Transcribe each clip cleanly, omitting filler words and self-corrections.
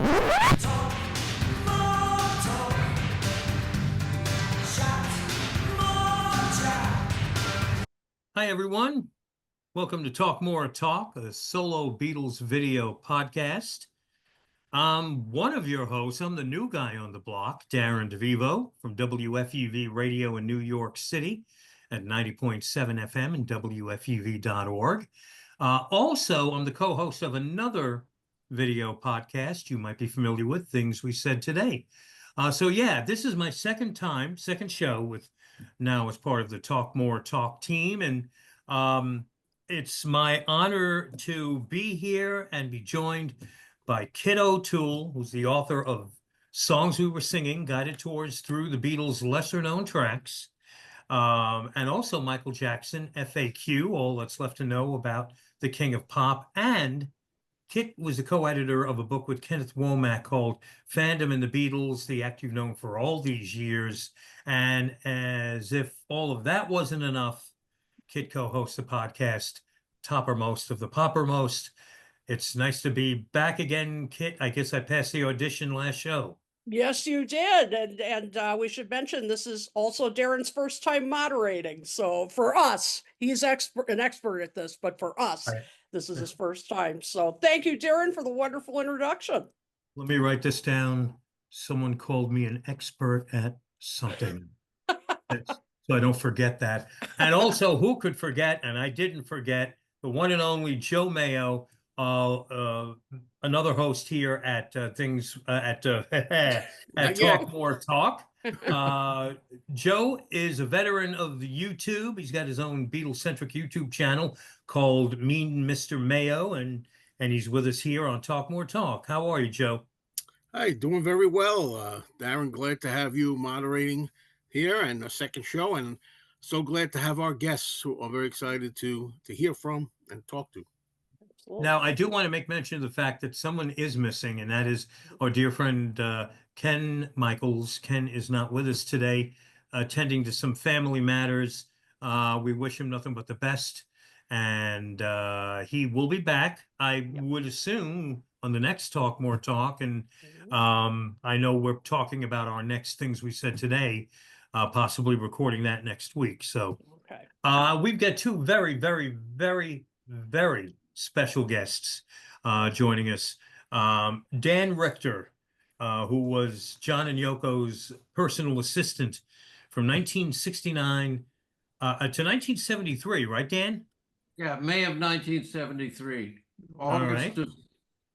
Hi, everyone. Welcome to Talk More Talk, a solo Beatles video podcast. I'm one of your hosts. I'm the new guy on the block, Darren DeVivo from WFUV Radio in New York City at 90.7 FM and WFUV.org. Also, I'm the co-host of another video podcast you might be familiar with, Things We Said Today. This is my second show with now as part of the Talk More Talk team. And it's my honor to be here and be joined by Kit O'Toole, who's the author of Songs We Were Singing, Guided Tours Through the Beatles' Lesser Known Tracks, and also Michael Jackson, FAQ, All That's Left to Know About the King of Pop. And Kit was a co-editor of a book with Kenneth Womack called Fandom and the Beatles, the act you've known for all these years. And as if all of that wasn't enough, Kit co-hosts the podcast Toppermost of the Poppermost. It's nice to be back again, Kit. I guess I passed the audition last show. Yes, you did. And we should mention this is also Darren's first time moderating. So for us, he's an expert at this, but for us, this is his first time. So thank you, Darren, for the wonderful introduction. Let me write this down. Someone called me an expert at something. So I don't forget that. And also, who could forget, and I didn't forget, the one and only Joe Mayo, another host here at Talk More Talk. Joe is a veteran of the YouTube. He's got his own Beatles-centric YouTube channel called Mean Mr. Mayo, and he's with us here on Talk More Talk. How are you, Joe? Hi, doing very well. Darren, glad to have you moderating here and a second show, and so glad to have our guests who are very excited to hear from and talk to. Now, I do want to make mention of the fact that someone is missing, and that is our dear friend Ken Michaels. Ken is not with us today, attending to some family matters. We wish him nothing but the best, and he will be back, I would assume, on the next Talk More Talk. And I know we're talking about our next Things We Said Today, possibly recording that next week. So we've got two very, very, very, very special guests joining us. Dan Richter, who was John and Yoko's personal assistant from 1969 to 1973, right, Dan? Yeah, May of 1973. August of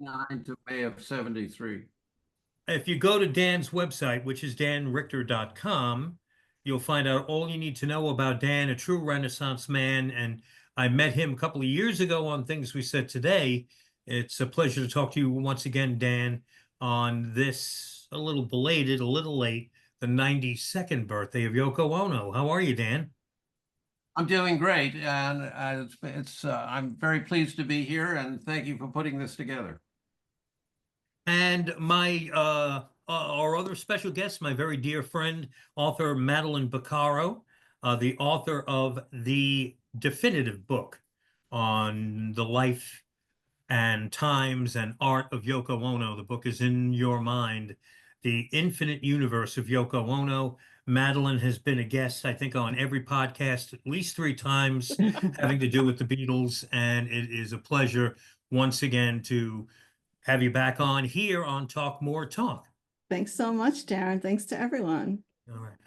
9 to May of 73. If you go to Dan's website, which is danrichter.com, you'll find out all you need to know about Dan, a true Renaissance man. And I met him a couple of years ago on Things We Said Today. It's a pleasure to talk to you once again, Dan, on this, a little belated, a little late, the 92nd birthday of Yoko Ono. How are you, Dan? I'm doing great, and I'm very pleased to be here, and thank you for putting this together. And my our other special guest, my very dear friend, author Madeline Bocaro, the author of the definitive book on the life and times and art of Yoko Ono. The book is In Your Mind, The Infinite Universe of Yoko Ono. Madeline has been a guest, I think, on every podcast at least 3 times having to do with the Beatles, and it is a pleasure once again to have you back on here on Talk More Talk. Thanks so much, Darren. Thanks to everyone. All right.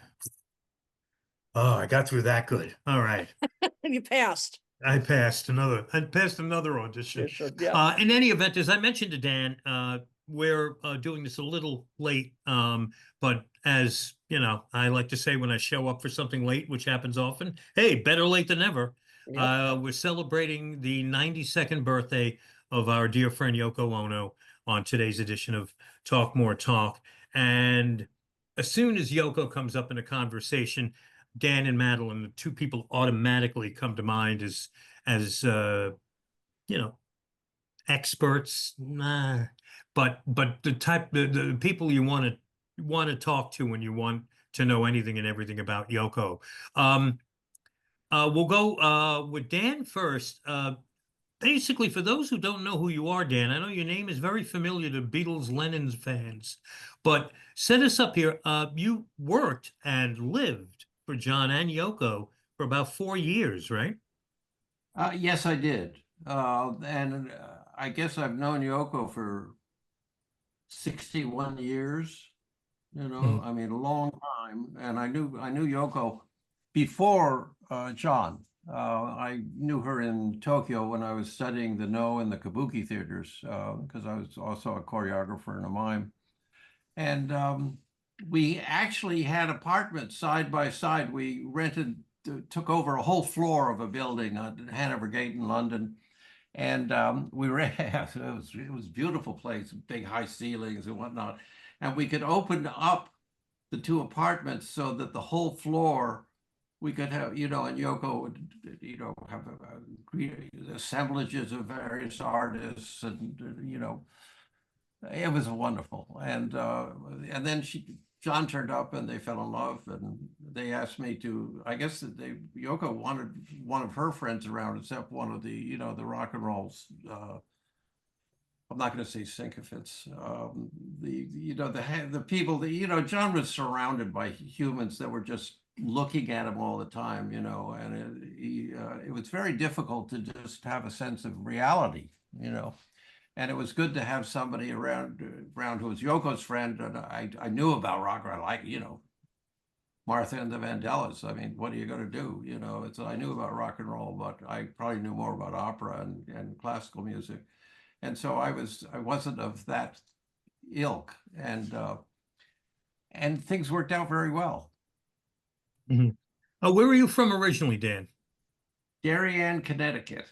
Oh, I got through that good. All right. You passed. I passed another audition. In any event, as I mentioned to Dan, we're doing this a little late, but as you know, I like to say when I show up for something late, which happens often, hey, better late than never. We're celebrating the 92nd birthday of our dear friend Yoko Ono on today's edition of Talk More Talk. And as soon as Yoko comes up in a conversation, Dan and Madeline, the two people automatically come to mind as experts. But the people you want to talk to when you want to know anything and everything about Yoko. We'll go with Dan first. basically, for those who don't know who you are, Dan, I know your name is very familiar to Beatles Lennon fans, but set us up here. You worked and lived for John and Yoko for about 4 years, right? Yes, I did. And I guess I've known Yoko for 61 years, I mean, a long time. And I knew Yoko before John. I knew her in Tokyo when I was studying the No and the Kabuki theaters, because I was also a choreographer and a mime. And we actually had apartments side by side. We took over a whole floor of a building on Hanover Gate in London. And we ran, it was a beautiful place, big high ceilings and whatnot. And we could open up the two apartments so that the whole floor we could have, and Yoko would, have assemblages of various artists, and it was wonderful. And then John turned up, and they fell in love, and they asked me to. I guess that Yoko wanted one of her friends around, except one of the the rock and rolls. I'm not going to say sycophants. The people that John was surrounded by humans that were just looking at him all the time, and it was very difficult to just have a sense of reality, And it was good to have somebody around who was Yoko's friend, and I knew about rock. I like Martha and the Vandellas. I mean, what are you going to do? I knew about rock and roll, but I probably knew more about opera and classical music. And so I wasn't of that ilk, and things worked out very well. Mm-hmm. Where were you from originally, Dan? Darien, Connecticut.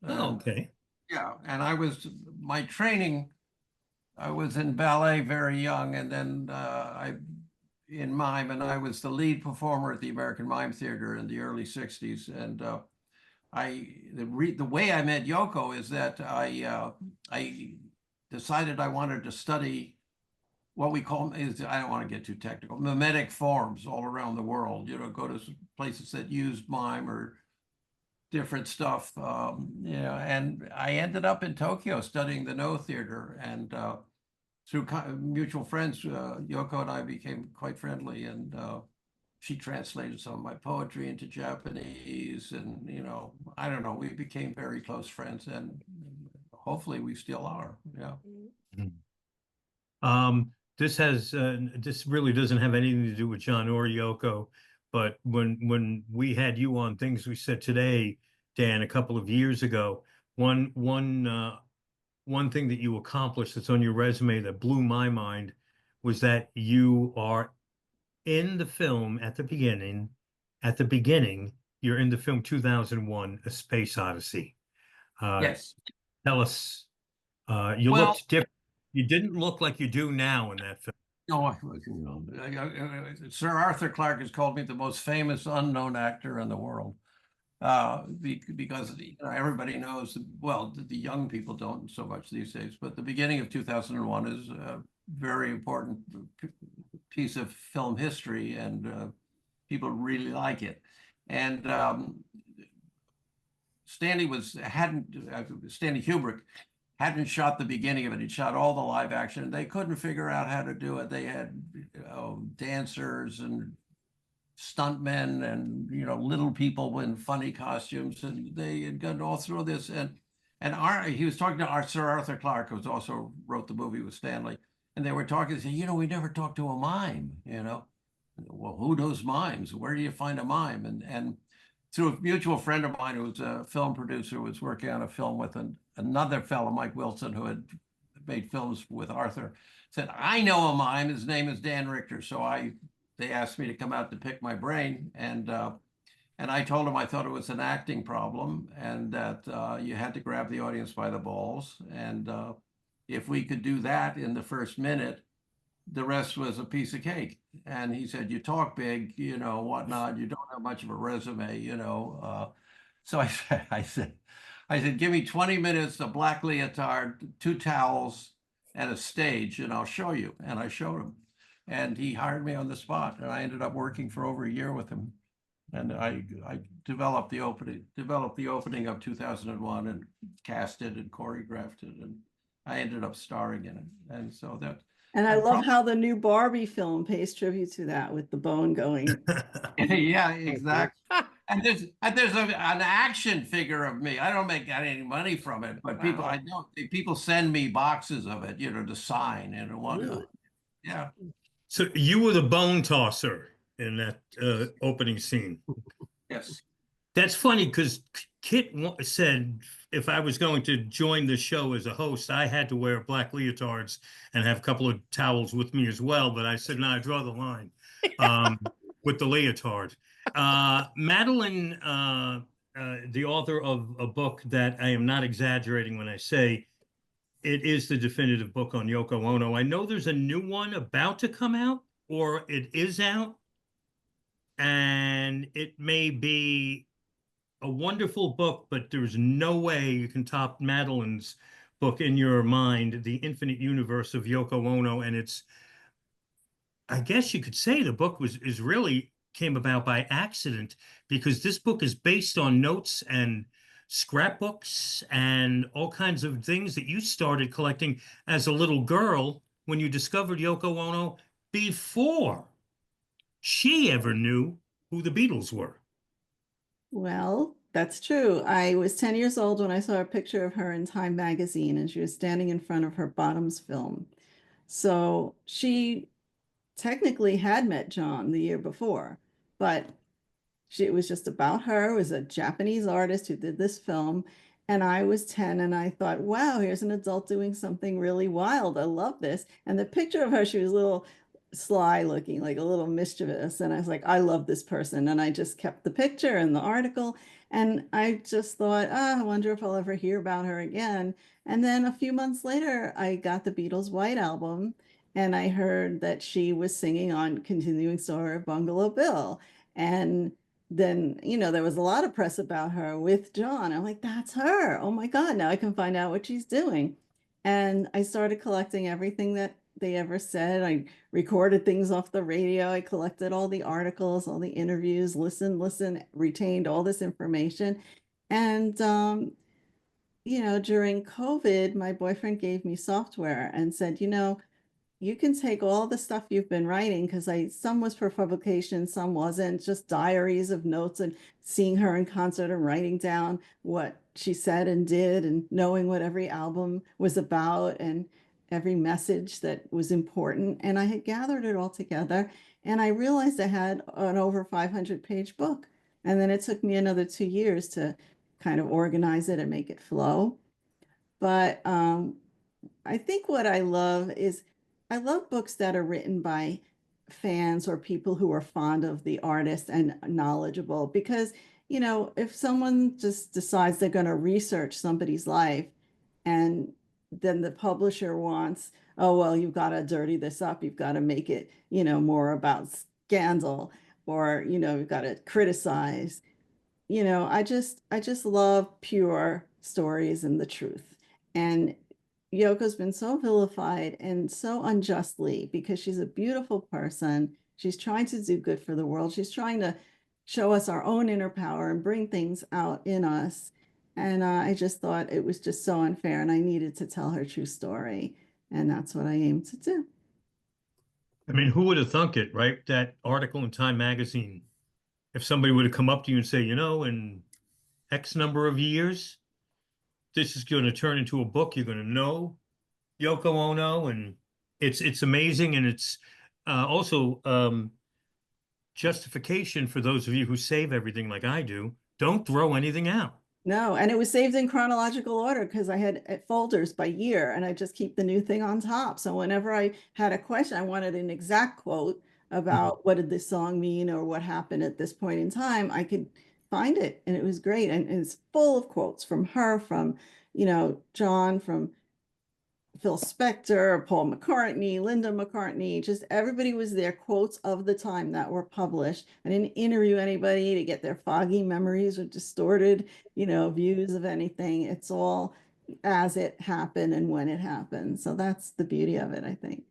Oh, okay. Yeah, and my training, I was in ballet very young, and then in mime, and I was the lead performer at the American Mime Theater in the early 60s. And the way I met Yoko is that I decided I wanted to study what we call, I don't want to get too technical, mimetic forms all around the world, go to places that used mime or different stuff, and I ended up in Tokyo studying the No Theater, and through mutual friends, Yoko and I became quite friendly, and she translated some of my poetry into Japanese, and I don't know, we became very close friends, and hopefully we still are. Yeah. This really doesn't have anything to do with John or Yoko, but when we had you on Things We Said Today, Dan, a couple of years ago, one thing that you accomplished that's on your resume that blew my mind was that you are in the film at the beginning. You're in the film 2001: A Space Odyssey. Yes. Tell us. You looked different. You didn't look like you do now in that film. No, Sir Arthur Clarke has called me the most famous unknown actor in the world, because everybody knows. Well, the young people don't so much these days, but the beginning of 2001 is a very important piece of film history, and people really like it. And Stanley Kubrick hadn't shot the beginning of it. He'd shot all the live action. They couldn't figure out how to do it. They had dancers and stuntmen and little people in funny costumes, and they had gone all through this. And he was talking to Sir Arthur Clarke, who also wrote the movie with Stanley, and they were talking. They said, we never talked to a mime. Well, who knows mimes? Where do you find a mime? And through a mutual friend of mine who was a film producer, was working on a film with another fellow, Mike Wilson, who had made films with Arthur, said, I know a mime, his name is Dan Richter. So they asked me to come out to pick my brain, and I told him I thought it was an acting problem, and that you had to grab the audience by the balls, and if we could do that in the first minute, the rest was a piece of cake. And he said, you talk big, whatnot, you don't have much of a resume, so I said, give me 20 minutes, a black leotard, 2 towels, and a stage, and I'll show you. And I showed him, and he hired me on the spot, and I ended up working for over a year with him. And I developed the opening of 2001 and cast it and choreographed it, and I ended up starring in it. And so that And I I'm love how the new Barbie film pays tribute to that with the bone going. yeah, exactly. And there's an action figure of me. I don't make any money from it, but Wow. people send me boxes of it, to sign and whatnot. Really? Yeah. So you were the bone tosser in that opening scene. Yes. That's funny because Kit said if I was going to join the show as a host, I had to wear black leotards and have a couple of towels with me as well. But I said, no, I draw the line with the leotard. Madeline, the author of a book that I am not exaggerating when I say it is the definitive book on Yoko Ono. I know there's a new one about to come out, or it is out, and it may be a wonderful book, but there's no way you can top Madeline's book in your mind, The Infinite Universe of Yoko Ono. And it's, I guess you could say the book is really came about by accident because this book is based on notes and scrapbooks and all kinds of things that you started collecting as a little girl when you discovered Yoko Ono before she ever knew who the Beatles were. Well, that's true. I was 10 years old when I saw a picture of her in Time magazine, and she was standing in front of her Bottoms film. So she technically had met John the year before, but it was just about her. It was a Japanese artist who did this film. And I was 10 and I thought, wow, here's an adult doing something really wild. I love this. And the picture of her, she was a little sly looking, like a little mischievous. And I was like, I love this person. And I just kept the picture and the article. And I just thought, I wonder if I'll ever hear about her again. And then a few months later, I got the Beatles' White Album. And I heard that she was singing on Continuing Story of Bungalow Bill. And then, there was a lot of press about her with John. I'm like, that's her. Oh my God, now I can find out what she's doing. And I started collecting everything that they ever said. I recorded things off the radio. I collected all the articles, all the interviews, listened, retained all this information. And, during COVID, my boyfriend gave me software and said, you can take all the stuff you've been writing because some was for publication, some wasn't, just diaries of notes and seeing her in concert and writing down what she said and did and knowing what every album was about and every message that was important. And I had gathered it all together and I realized I had an over 500-page book. And then it took me another 2 years to kind of organize it and make it flow. But I think what I love is I love books that are written by fans or people who are fond of the artist and knowledgeable because, if someone just decides they're going to research somebody's life and then the publisher wants, oh, well, you've got to dirty this up, you've got to make it, more about scandal or, you've got to criticize. I just love pure stories and the truth. And Yoko's been so vilified and so unjustly because she's a beautiful person. She's trying to do good for the world. She's trying to show us our own inner power and bring things out in us. And I just thought it was just so unfair, and I needed to tell her true story. And that's what I aim to do. I mean, who would have thunk it, right? That article in Time magazine, if somebody would have come up to you and say, in X number of years, this is going to turn into a book. You're going to know Yoko Ono, and it's amazing, and it's also justification for those of you who save everything like I do. Don't throw anything out. No, and it was saved in chronological order because I had folders by year and I just keep the new thing on top. So whenever I had a question, I wanted an exact quote about what did this song mean or what happened at this point in time, I could find it. And it was great. And it's full of quotes from her, from, John, from Phil Spector, Paul McCartney, Linda McCartney, just everybody was there, quotes of the time that were published. I didn't interview anybody to get their foggy memories or distorted, views of anything. It's all as it happened and when it happened. So that's the beauty of it, I think.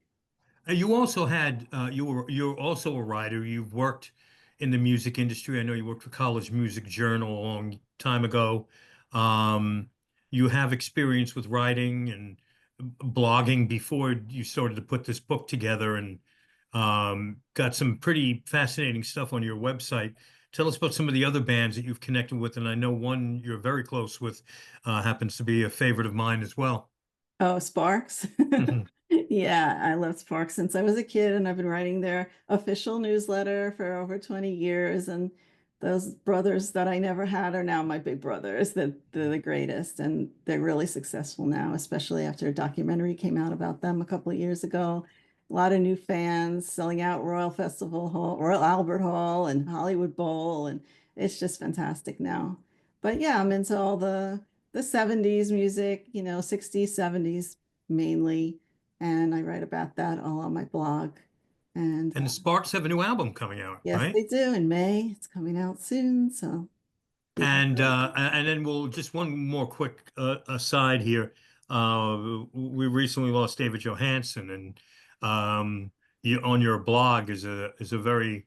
You also had you're also a writer. You've worked in the music industry. I know you worked for College Music Journal a long time ago. You have experience with writing and blogging before you started to put this book together, and got some pretty fascinating stuff on your website. Tell us about some of the other bands that you've connected with, and I know one you're very close with happens to be a favorite of mine as well. Oh, Sparks. Yeah, I love Sparks since I was a kid, and I've been writing their official newsletter for over 20 years. And those brothers that I never had are now my big brothers. They're the greatest, and they're really successful now, especially after a documentary came out about them a couple of years ago. A lot of new fans, selling out Royal Festival Hall, Royal Albert Hall, and Hollywood Bowl, and it's just fantastic now. But yeah, I'm into all the 70s music, 60s, 70s mainly. And I write about that all on my blog. And And the Sparks have a new album coming out, yes, right? they do in May. It's coming out soon. So be And then we'll just one more quick aside here. We recently lost David Johansen, and you on your blog is a very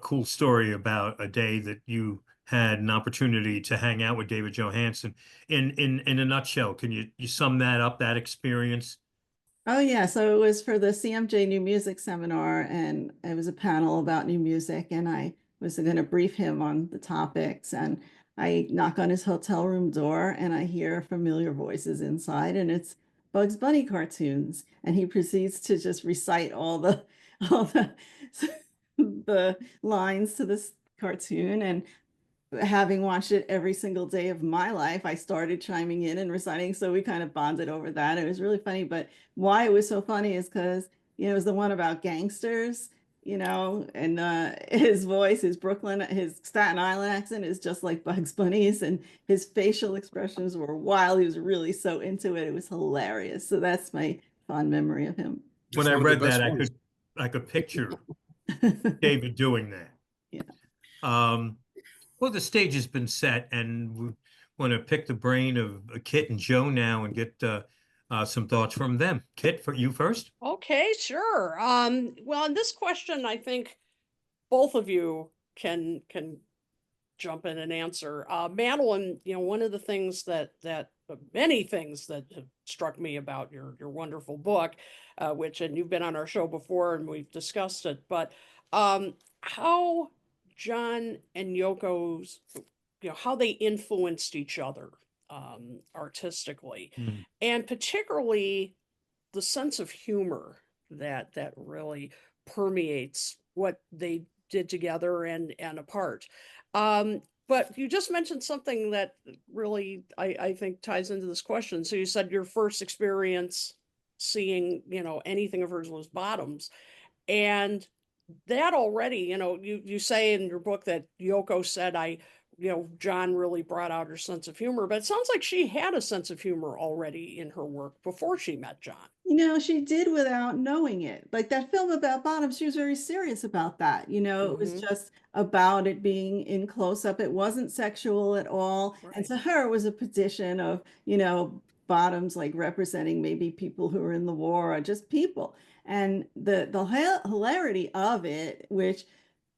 cool story about a day that you had an opportunity to hang out with David Johansen. In a nutshell, can you sum that up, that experience? Oh yeah, so it was for the CMJ New Music Seminar, and it was a panel about new music, and I was going to brief him on the topics. And I knock on his hotel room door, and I hear familiar voices inside, and it's Bugs Bunny cartoons. And he proceeds to just recite all the lines to this cartoon. And having watched it every single day of my life, I started chiming in and reciting. So we kind of bonded over that. It was really funny. But why it was so funny is because, it was the one about gangsters, and his voice, his Staten Island accent is just like Bugs Bunny's, and his facial expressions were wild. He was really so into it. It was hilarious. So that's my fond memory of him. When It's I one of the read best that, ones. I could picture David doing that. Yeah. Well, the stage has been set, and we want to pick the brain of Kit and Joe now and get some thoughts from them. Kit, for you first. Okay, sure. Well, in this question, I think both of you can jump in and answer. Madeline, one of the things that many things that have struck me about your wonderful book, and you've been on our show before and we've discussed it, but how John and Yoko's, how they influenced each other artistically, and particularly the sense of humor that really permeates what they did together and apart. But you just mentioned something that really I think ties into this question. So you said your first experience seeing, anything of hers was Bottoms. And that already, you say in your book that Yoko said John really brought out her sense of humor, but it sounds like she had a sense of humor already in her work before she met John. She did without knowing it. Like that film about Bottoms, she was very serious about that. It was just about it being in close up. It wasn't sexual at all. Right. And to her, it was a petition of, Bottoms like representing maybe people who were in the war or just people. And the hilarity of it, which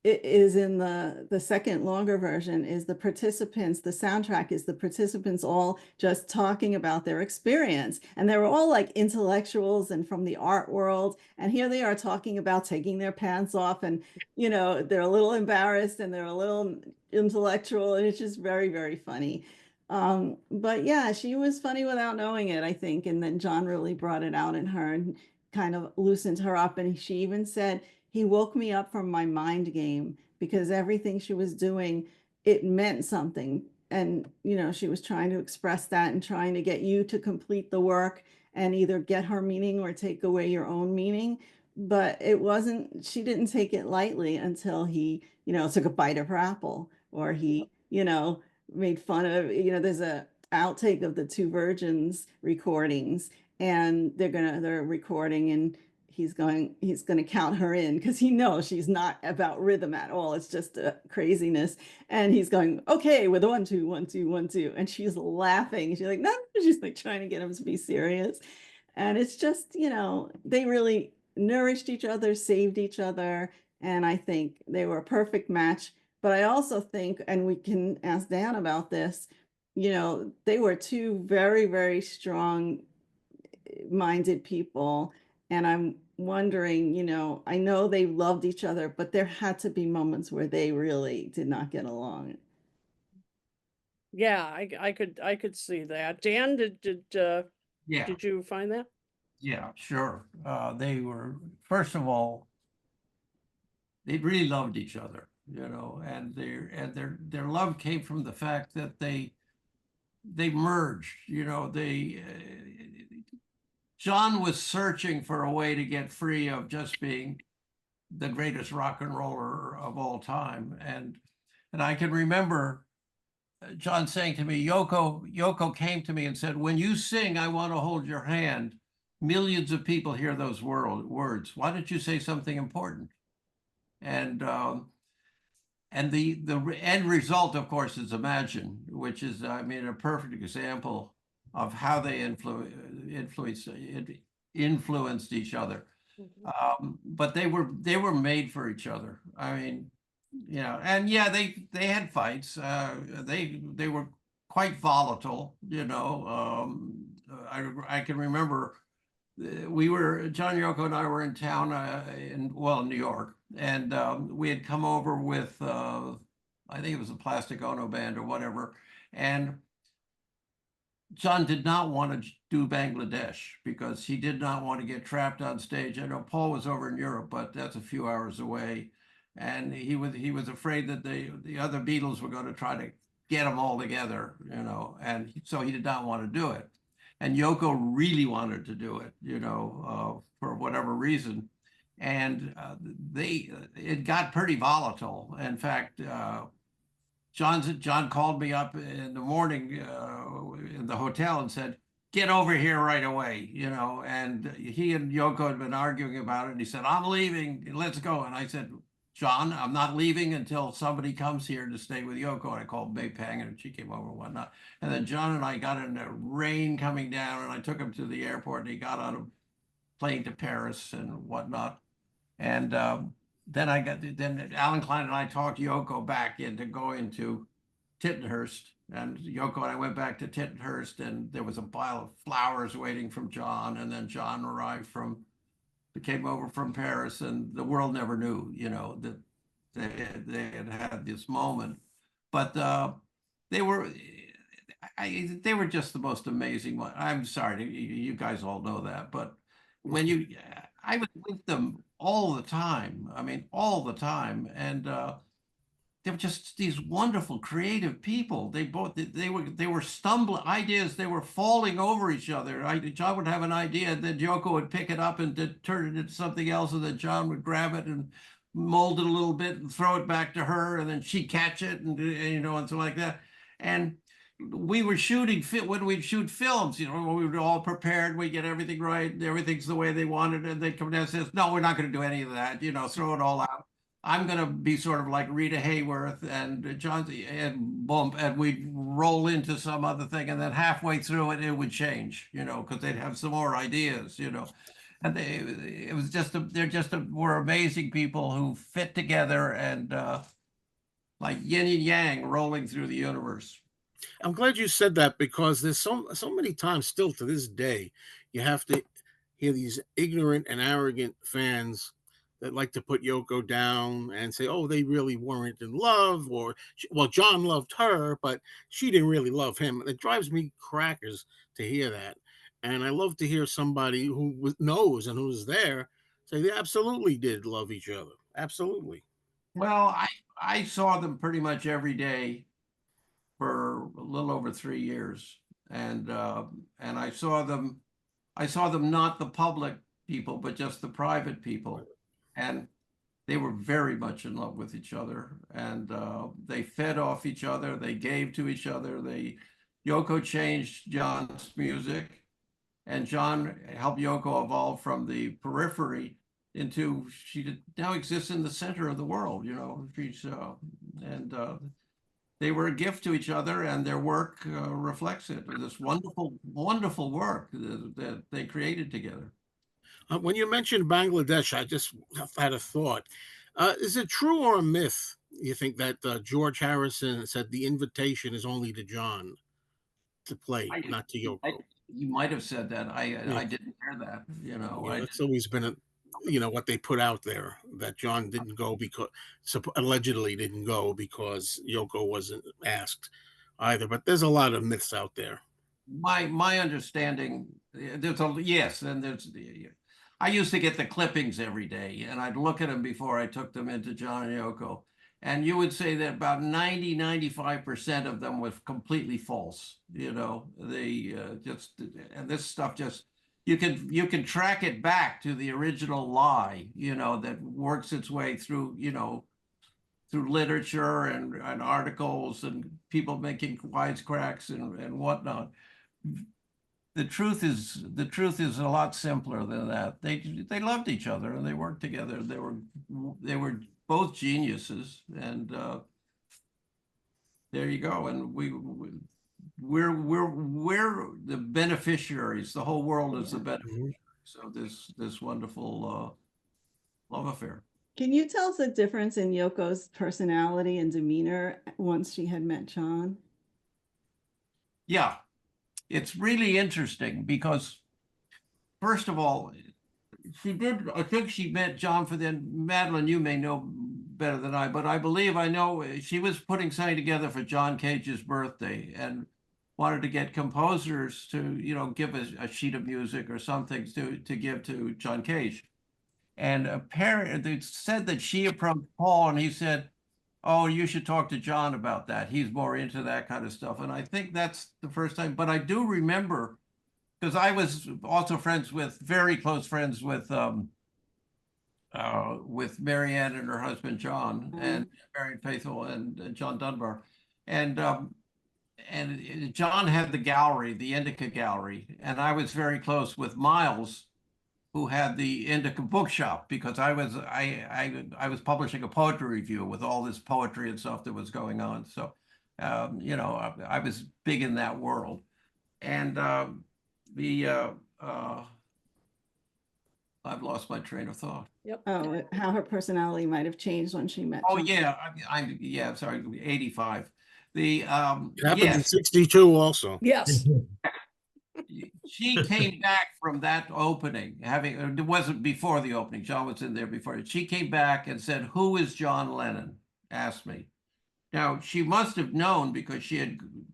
it is in the second longer version, is the participants, the soundtrack is the participants all just talking about their experience. And they were all like intellectuals and from the art world. And here they are talking about taking their pants off, and, they're a little embarrassed and they're a little intellectual. And it's just very, very funny. But yeah, she was funny without knowing it, I think. And then John really brought it out in her and kind of loosened her up. And she even said, he woke me up from my mind game, because everything she was doing, it meant something. And, she was trying to express that and trying to get you to complete the work and either get her meaning or take away your own meaning. But she didn't take it lightly until he, took a bite of her apple, or he, made fun of, there's a outtake of the Two Virgins recordings, and they're recording, and he's going to count her in, because he knows she's not about rhythm at all. It's just craziness. And he's going, okay, with 1, 2, 1, 2, 1, 2. And she's laughing. She's like, no, she's like trying to get him to be serious. And it's just, they really nourished each other, saved each other. And I think they were a perfect match. But I also think, and we can ask Dan about this, you know, they were two very, very strong-minded people. And I'm wondering, you know, I know they loved each other, but there had to be moments where they really did not get along. Yeah, I could see that. Dan, Yeah, did you find that? yeah, sure. They were, first of all, they really loved each other, you know, and their love came from the fact that they merged, you know, John was searching for a way to get free of just being the greatest rock and roller of all time. And I can remember John saying to me, Yoko came to me and said, when you sing, I want to hold your hand. Millions of people hear those words. Why don't you say something important? And the end result, of course, is Imagine, which is, I mean, a perfect example of how they influenced each other. But they were made for each other. I mean, you know, and yeah, they had fights. They were quite volatile, you know. I can remember John, Yoko, and I were in town in New York, and we had come over with I think it was a Plastic Ono band or whatever, and John did not want to do Bangladesh because he did not want to get trapped on stage. I know Paul was over in Europe, but that's a few hours away, and he was afraid that the other Beatles were going to try to get them all together, you know, and so he did not want to do it. And Yoko really wanted to do it, you know, for whatever reason, and it got pretty volatile. In fact, John called me up in the morning in the hotel and said, "Get over here right away," you know. And he and Yoko had been arguing about it. And he said, "I'm leaving. Let's go." And I said, "John, I'm not leaving until somebody comes here to stay with Yoko." And I called May Pang, and she came over and whatnot. And then John and I got in the rain coming down, and I took him to the airport, and he got on a plane to Paris and whatnot. And then Alan Klein and I talked Yoko back into going to Tittenhurst, and Yoko and I went back to Tittenhurst, and there was a pile of flowers waiting from John, and then John came over from Paris, and the world never knew, you know, that they had this moment, but they were. They were just the most amazing one. I'm sorry, you guys all know that, but I was with them all the time. I mean, all the time, and they were just these wonderful, creative people. They were stumbling ideas. They were falling over each other. John would have an idea, and then Yoko would pick it up and turn it into something else, and then John would grab it and mold it a little bit and throw it back to her, and then she'd catch it, and you know, and so like that. And we were shooting when we'd shoot films, you know, we were all prepared, we get everything right, everything's the way they wanted, and they come down and says, "No, we're not going to do any of that, you know, throw it all out. I'm going to be sort of like Rita Hayworth and John and bump," and we'd roll into some other thing, and then halfway through it would change, you know, because they'd have some more ideas, you know. And we're amazing people who fit together and like yin and yang rolling through the universe. I'm glad you said that because there's so many times still to this day you have to hear these ignorant and arrogant fans that like to put Yoko down and say, "Oh, they really weren't in love," or "Well, John loved her, but she didn't really love him." It drives me crackers to hear that, and I love to hear somebody who knows and who's there say they absolutely did love each other, absolutely. Well, I saw them pretty much every day for a little over 3 years, and I saw them not the public people, but just the private people, and they were very much in love with each other, and they fed off each other, they gave to each other. Yoko changed John's music, and John helped Yoko evolve from the periphery into she now exists in the center of the world. You know, and they were a gift to each other, and their work reflects it. This wonderful, wonderful work that they created together. When you mentioned Bangladesh, I just had a thought. Is it true or a myth, you think, that George Harrison said the invitation is only to John to play, I, not to I, Yoko? you might have said that. Yeah, I didn't hear that. You know, yeah, I that's always been what they put out there, that John didn't go because allegedly didn't go because Yoko wasn't asked either. But there's a lot of myths out there. my understanding, there's a yes, and there's I used to get the clippings every day, and I'd look at them before I took them into John and Yoko. And you would say that about 95% of them was completely false. You know, they just, and this stuff just, you can track it back to the original lie, you know, that works its way through, you know, through literature and articles and people making wisecracks and whatnot. The truth is a lot simpler than that. They loved each other and they worked together. They were both geniuses, and there you go. And we're the beneficiaries. The whole world is the beneficiaries of this wonderful love affair. Can you tell us the difference in Yoko's personality and demeanor once she had met John? Yeah, it's really interesting because, first of all, I think she met John for then. Madeline, you may know better than I, but I believe I know she was putting something together for John Cage's birthday and wanted to get composers to, you know, give a sheet of music or something to give to John Cage. And apparently they said that she approached Paul and he said, "Oh, you should talk to John about that. He's more into that kind of stuff." And I think that's the first time, but I do remember, because I was also very close friends with Marianne and her husband John, and Marianne Faithful and John Dunbar, and John had the gallery, the Indica Gallery, and I was very close with Miles, who had the Indica Bookshop, because I was publishing a poetry review with all this poetry and stuff that was going on. So, you know, I was big in that world, and the I've lost my train of thought. Yep. Oh, how her personality might have changed when she met Oh John. yeah, yeah, sorry, 85. The It happened in yes, 62 also. Yes. she came back from that opening, it wasn't before the opening. John was in there before. She came back and said, "Who is John Lennon?" Asked me. Now she must have known because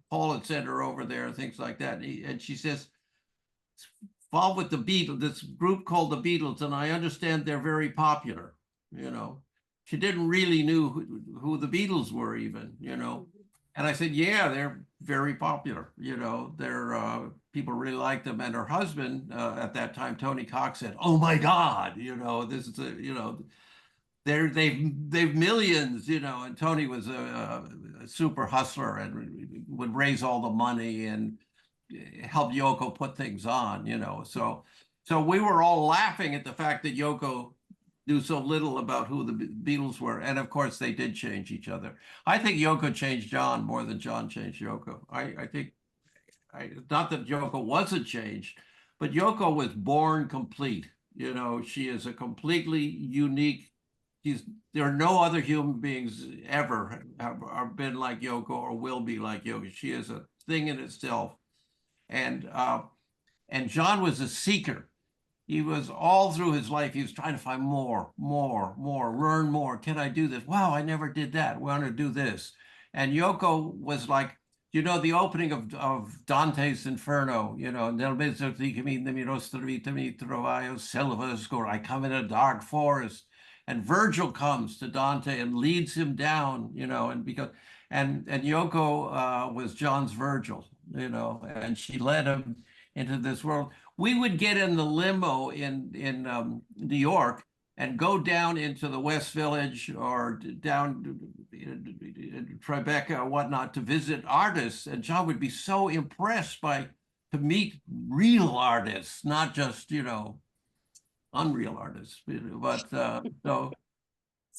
Paul had sent her over there and things like that. And she says, "Involved with the Beatles, this group called the Beatles, and I understand they're very popular." You know, she didn't really knew who the Beatles were even, you know. And I said, "Yeah, they're very popular. You know, they're people really like them." And her husband at that time, Tony Cox, said, "Oh my God, you know, this is you know, they've millions, you know." And Tony was a super hustler and would raise all the money and help Yoko put things on, you know. So we were all laughing at the fact that Yoko knew so little about who the Beatles were. And of course, they did change each other. I think Yoko changed John more than John changed Yoko. I think, not that Yoko wasn't changed, but Yoko was born complete. You know, she is a completely unique. There are no other human beings ever have been like Yoko or will be like Yoko. She is a thing in itself. And John was a seeker. He was all through his life, he was trying to find more, learn more. Can I do this? Wow, I never did that. I want to do this. And Yoko was like, you know, the opening of Dante's Inferno, you know, I come in a dark forest. And Virgil comes to Dante and leads him down, you know, and Yoko was John's Virgil, you know, and she led him into this world. We would get in the limo in New York and go down into the West Village or down in Tribeca or whatnot to visit artists, and John would be so impressed to meet real artists, not just, you know, unreal artists. But so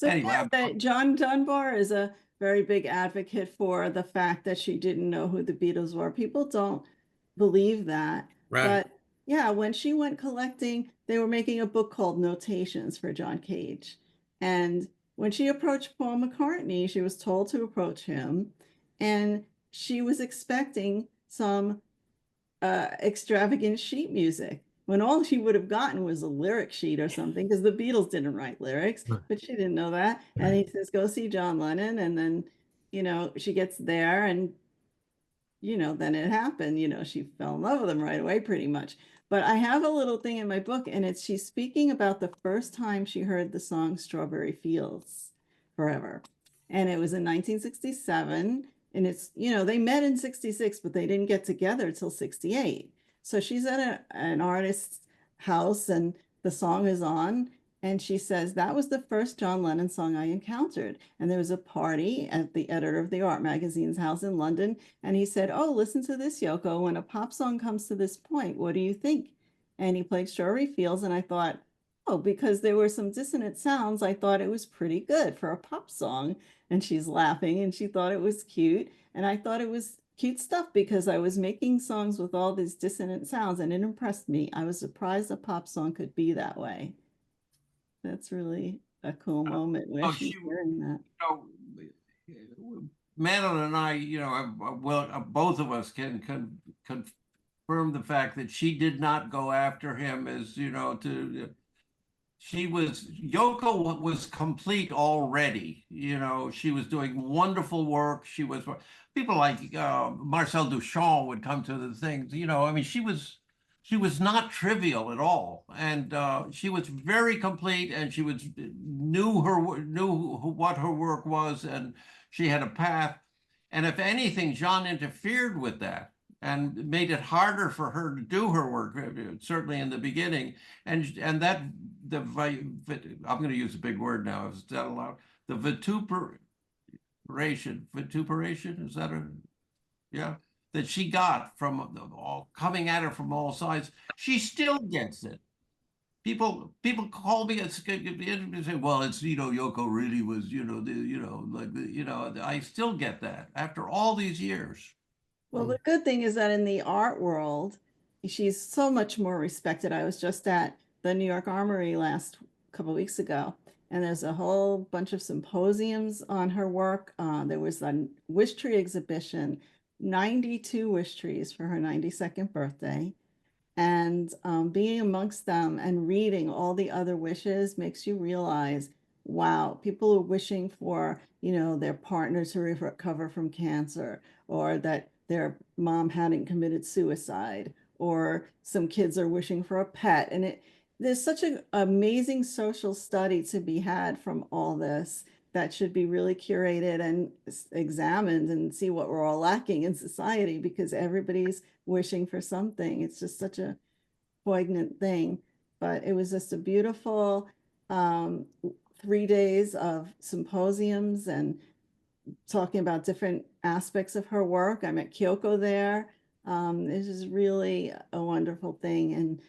anyway, yeah, that John Dunbar is a very big advocate for the fact that she didn't know who the Beatles were. People don't believe that. Right. But yeah, when she went collecting, they were making a book called Notations for John Cage. And when she approached Paul McCartney, she was told to approach him, and she was expecting some extravagant sheet music, when all she would have gotten was a lyric sheet or something, because the Beatles didn't write lyrics, but she didn't know that. And he says, go see John Lennon. And then, she gets there, and, then it happened. She fell in love with him right away, pretty much. But I have a little thing in my book, and she's speaking about the first time she heard the song Strawberry Fields Forever. And it was in 1967. And it's, they met in 66, but they didn't get together till 68. So she's at an artist's house, and the song is on. And she says, that was the first John Lennon song I encountered. And there was a party at the editor of the art magazine's house in London. And he said, oh, listen to this, Yoko. When a pop song comes to this point, what do you think? And he played Strawberry Fields. And I thought, oh, because there were some dissonant sounds, I thought it was pretty good for a pop song. And she's laughing, and she thought it was cute. And I thought it was cute stuff, because I was making songs with all these dissonant sounds, and it impressed me. I was surprised a pop song could be that way. That's really a cool moment where she's hearing that. Madeline and I, both of us can confirm the fact that she did not go after him as, Yoko was complete already. She was doing wonderful work. People like Marcel Duchamp would come to the things, she was not trivial at all. And she was very complete, and she knew what her work was, and she had a path. And if anything, John interfered with that and made it harder for her to do her work, certainly in the beginning. And that, I'm going to use a big word now, is that allowed? The vituperation, is that yeah? That she got from all coming at her from all sides, she still gets it. People call me and say, well, it's, Yoko really was, I still get that after all these years. Well, the good thing is that in the art world, she's so much more respected. I was just at the New York Armory last couple of weeks ago, and there's a whole bunch of symposiums on her work. There was a wish tree exhibition, 92 wish trees for her 92nd birthday. And being amongst them and reading all the other wishes makes you realize, wow, people are wishing for, their partner to recover from cancer, or that their mom hadn't committed suicide, or some kids are wishing for a pet. And there's such an amazing social study to be had from all this that should be really curated and examined, and see what we're all lacking in society, because everybody's wishing for something. It's just such a poignant thing. But it was just a beautiful 3 days of symposiums and talking about different aspects of her work. I met Kyoko there. This is really a wonderful thing. And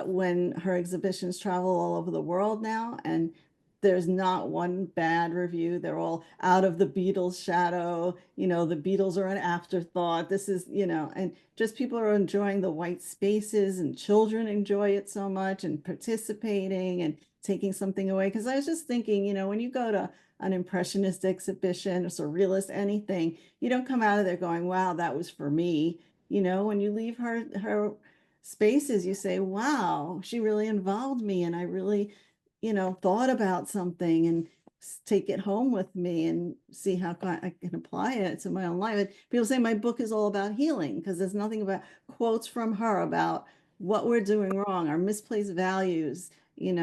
when her exhibitions travel all over the world now, and there's not one bad review. They're all out of the Beatles shadow. The Beatles are an afterthought. This is, and just people are enjoying the white spaces, and children enjoy it so much, and participating and taking something away. Because I was just thinking, when you go to an impressionist exhibition, or surrealist, anything, you don't come out of there going, wow, that was for me. When you leave her spaces, you say, wow, she really involved me, and I really thought about something, and take it home with me and see how I can apply it to my own life. And people say my book is all about healing, because there's nothing about quotes from her about what we're doing wrong, our misplaced values, and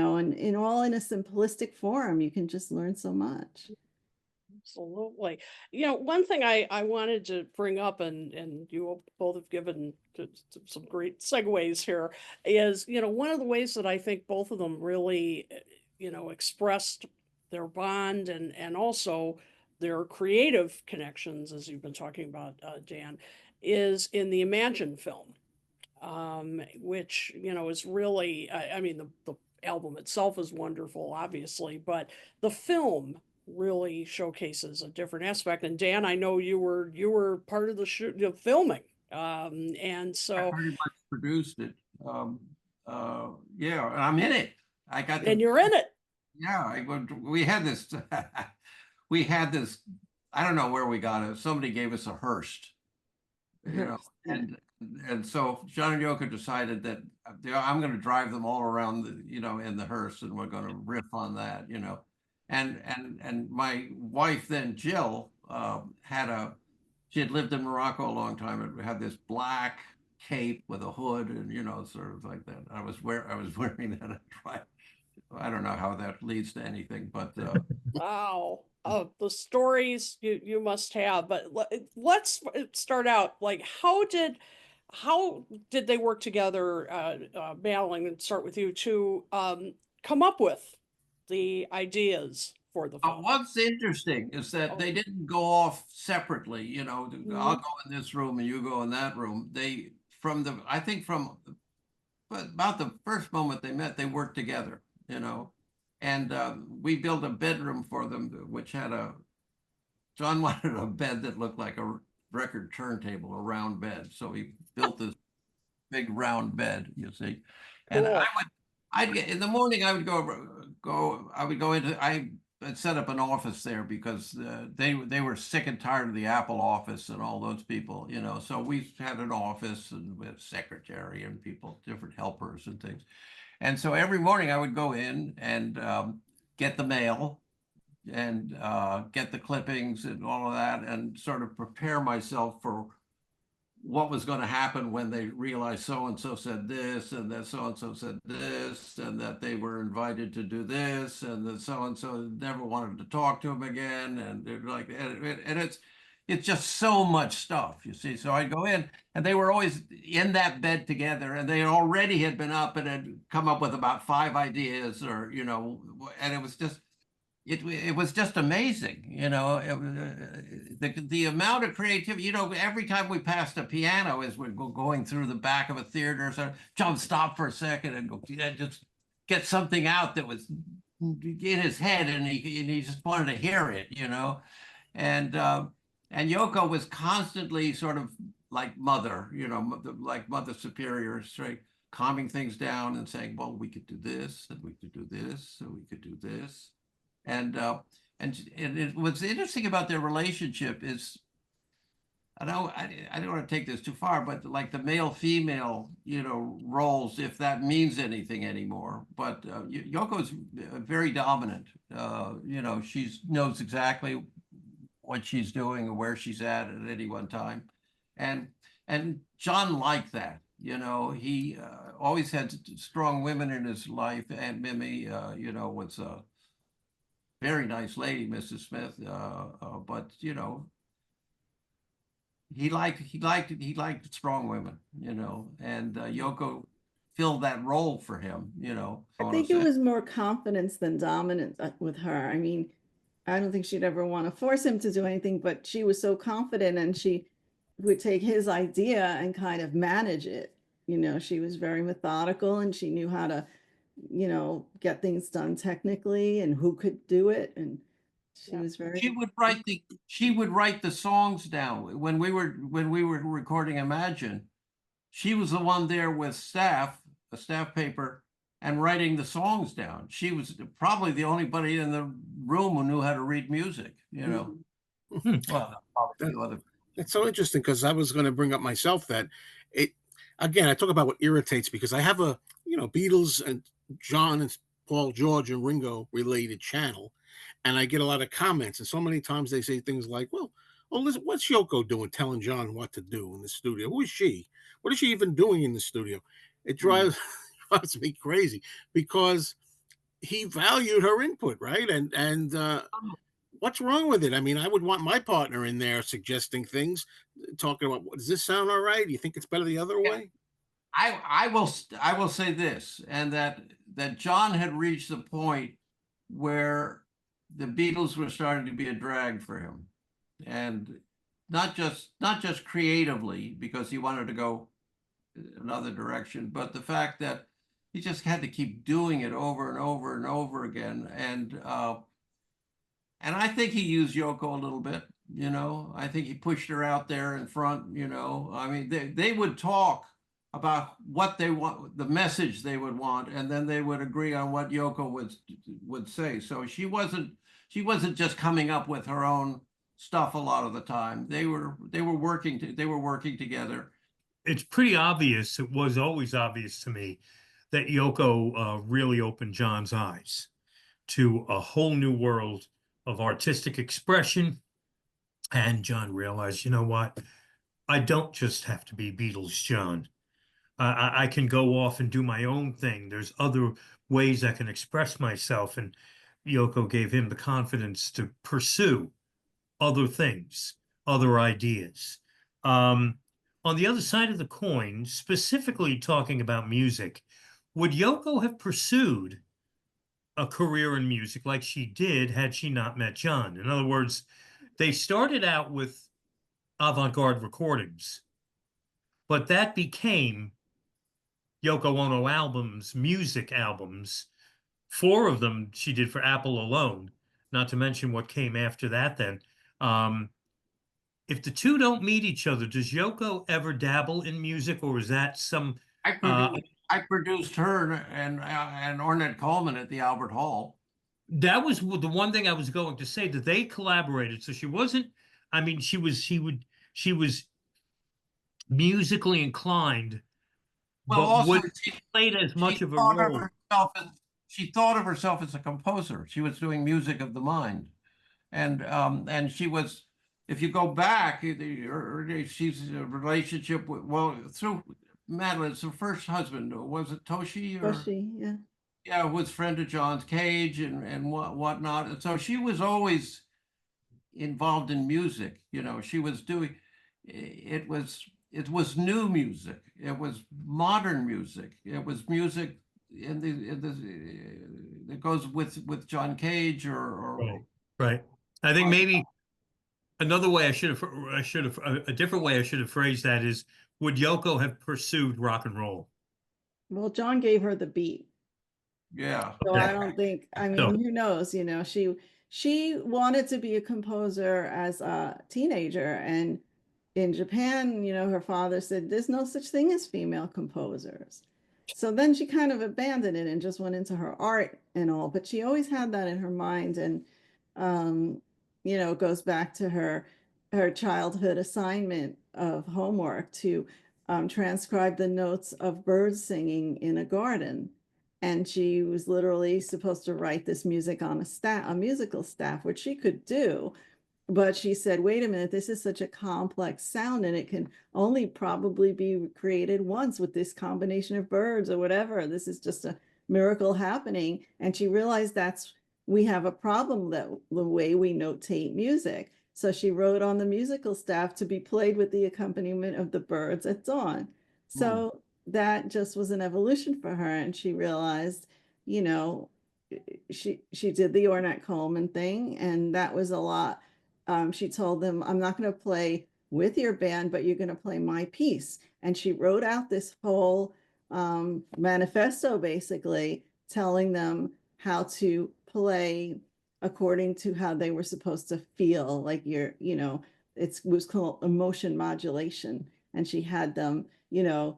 all in a simplistic form. You can just learn so much. Absolutely. One thing I wanted to bring up, and you both have given some great segues here, is, one of the ways that I think both of them really, expressed their bond and also their creative connections, as you've been talking about, Dan, is in the Imagine film, which, is really, I mean, the album itself is wonderful, obviously, but the film really showcases a different aspect. And Dan, I know you were part of the filming, and so I pretty much produced it. Yeah, and I'm in it. And you're in it. Yeah, we had this, we had this, I don't know where we got it. Somebody gave us a Hearst, you know, Yeah. and so John and Yoko decided that I'm going to drive them all around the, in the hearse, and we're going to riff on that, and my wife then, Jill, she had lived in Morocco a long time and had this black cape with a hood, and sort of like that. I was wearing that. I don't know how that leads to anything, but Wow. Oh, the stories you must have, but let's start out. Like, how did they work together, Madeline, and start with you to come up with the ideas for the film? what's interesting is that they didn't go off separately. I'll Mhm. go in this room and you go in that room. I think from about the first moment they met, they worked together, and we built a bedroom for them, which had John wanted a bed that looked like a record turntable, a round bed. So he built this big round bed, you see. And Cool. I'd get in the morning, I would I'd set up an office there because they were sick and tired of the Apple office and all those people, So we had an office and with secretary and people, different helpers and things. And so every morning I would go in and get the mail and get the clippings and all of that, and sort of prepare myself for what was going to happen when they realized so and so said this, and that so and so said this, and that they were invited to do this, and that so and so never wanted to talk to him again, and it's just so much stuff, you see. So I'd go in, and they were always in that bed together, and they already had been up and had come up with about 5 ideas, or and it was just amazing, the amount of creativity. Every time we passed a piano as we're going through the back of a theater, so John stop for a second and go, just get something out that was in his head, and he just wanted to hear it, and Yoko was constantly sort of like mother, like mother superior, straight calming things down and saying, well, we could do this, and we could do this, and we could do this. And what's interesting about their relationship is, I don't want to take this too far, but like the male female roles, if that means anything anymore. But Yoko's very dominant. She knows exactly what she's doing and where she's at any one time, and John liked that. He always had strong women in his life, and Mimi, was a very nice lady, Mrs. Smith. But he liked strong women, and Yoko filled that role for him, I I want think to it say. was more confidence than dominance with her. I mean, I don't think she'd ever want to force him to do anything, but she was so confident, and she would take his idea and kind of manage it. She was very methodical, and she knew how to, get things done technically and who could do it. And she Yeah. was very, She would write the songs down when we were recording Imagine. She was the one there with a staff paper, and writing the songs down. She was probably the only buddy in the room who knew how to read music, Mhm. Well, probably a That- few other. It's so interesting because I was going to bring up myself that it again. I talk about what irritates because I have a Beatles and John and Paul, George and Ringo related channel, and I get a lot of comments. And so many times they say things like, "Well, listen, what's Yoko doing, telling John what to do in the studio? Who is she? What is she even doing in the studio?" It drives me crazy because he valued her input, right? And what's wrong with it? I mean, I would want my partner in there suggesting things, talking about, does this sound all right? Do you think it's better the other way? I will say this, and that John had reached the point where the Beatles were starting to be a drag for him, and not just creatively because he wanted to go another direction, but the fact that he just had to keep doing it over and over and over again, and I think he used Yoko a little bit. I think he pushed her out there in front. I mean, they would talk about what they want, the message they would want, and then they would agree on what Yoko would say. So she wasn't just coming up with her own stuff a lot of the time. They were working together. It's pretty obvious, it was always obvious to me, that Yoko really opened John's eyes to a whole new world of artistic expression. And John realized, you know what? I don't just have to be Beatles John. I can go off and do my own thing. There's other ways I can express myself. And Yoko gave him the confidence to pursue other things, other ideas. On the other side of the coin, specifically talking about music, would Yoko have pursued a career in music like she did had she not met John? In other words, they started out with avant-garde recordings, but that became Yoko Ono albums, music albums. 4 of them she did for Apple alone, not to mention what came after that then. If the two don't meet each other, does Yoko ever dabble in music, or is that some... I produced her and Ornette Coleman at the Albert Hall. That was the one thing I was going to say, that they collaborated. So she wasn't, I mean, she was musically inclined, Well, but also would played as much of a role. She thought of herself as a composer. She was doing music of the mind, and she was. If you go back, she's a relationship with, well, through Madeline's her first husband. Was it Toshi? Toshi, yeah. Yeah, was friend of John's Cage and whatnot. And so she was always involved in music. You know, she was doing it was new music. It was modern music. It was music that goes with John Cage or Right. I think maybe another way a different way I should have phrased that is, would Yoko have pursued rock and roll? Well, John gave her the beat. Yeah. So I don't think, I mean, who knows, you know, she wanted to be a composer as a teenager, and in Japan, you know, her father said there's no such thing as female composers. So then she kind of abandoned it and just went into her art and all, but she always had that in her mind. And you know, it goes back to her childhood assignment of homework to transcribe the notes of birds singing in a garden. And she was literally supposed to write this music on a musical staff, which she could do. But she said, wait a minute, this is such a complex sound, and it can only probably be created once with this combination of birds or whatever. This is just a miracle happening. And she realized we have a problem that the way we notate music. So she wrote on the musical staff to be played with the accompaniment of the birds at dawn. So that just was an evolution for her. And she realized, you know, she did the Ornette Coleman thing, and that was a lot. She told them, I'm not going to play with your band, but you're going to play my piece. And she wrote out this whole manifesto, basically telling them how to play according to how they were supposed to feel. Like you know, it was called emotion modulation. And she had them, you know,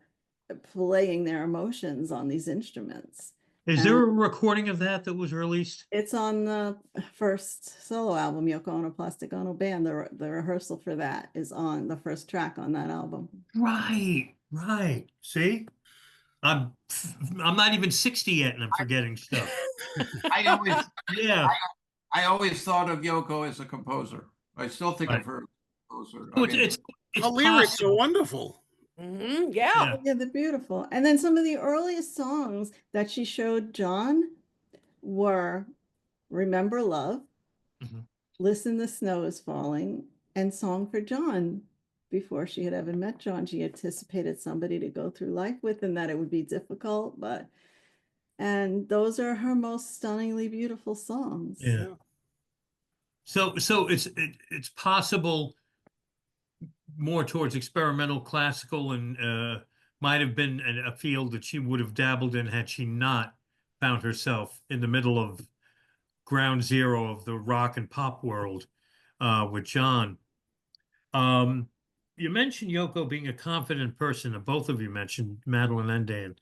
playing their emotions on these instruments. Is there a recording of that was released? It's on the first solo album, Yoko Ono Plastic Ono Band. The rehearsal for that is on the first track on that album. Right. See, I'm not even 60 yet, and I'm forgetting stuff. I always thought of Yoko as a composer. I still think of her as a composer. It's the lyrics are wonderful. Yeah, they're beautiful. And then some of the earliest songs that she showed John were Remember Love, Listen, the Snow is Falling, and Song for John. Before she had ever met John, she anticipated somebody to go through life with, and that it would be difficult, and those are her most stunningly beautiful songs. Yeah. So it's possible more towards experimental classical, and might have been a field that she would have dabbled in had she not found herself in the middle of ground zero of the rock and pop world with John. you mentioned Yoko being a confident person, and both of you mentioned Madeline and Dan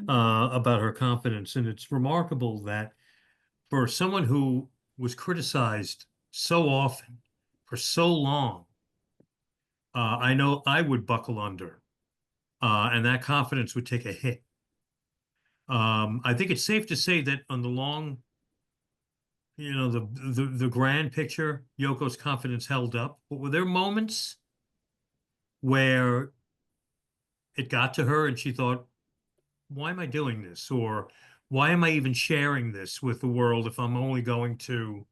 about her confidence, and it's remarkable that for someone who was criticized so often for so long, I know I would buckle under, and that confidence would take a hit. I think it's safe to say that on the long, the grand picture, Yoko's confidence held up. But were there moments where it got to her and she thought, why am I doing this? Or why am I even sharing this with the world if I'm only going to,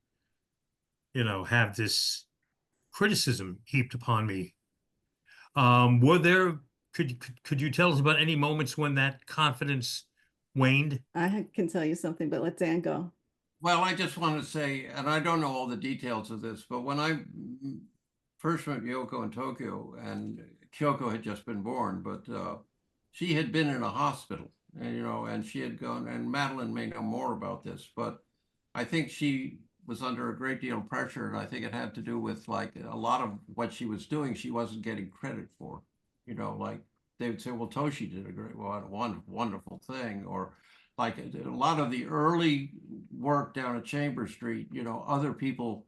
have this criticism heaped upon me? Were there, could you tell us about any moments when that confidence waned? I can tell you something, but let Dan go. Well, I just want to say, and I don't know all the details of this, but when I first met Yoko in Tokyo, and Kyoko had just been born, but she had been in a hospital, and she had gone, and Madeline may know more about this, but I think she was under a great deal of pressure, and I think it had to do with like a lot of what she was doing, she wasn't getting credit for, like they would say, well, Toshi did a great, wonderful thing, or like a lot of the early work down at Chambers Street, other people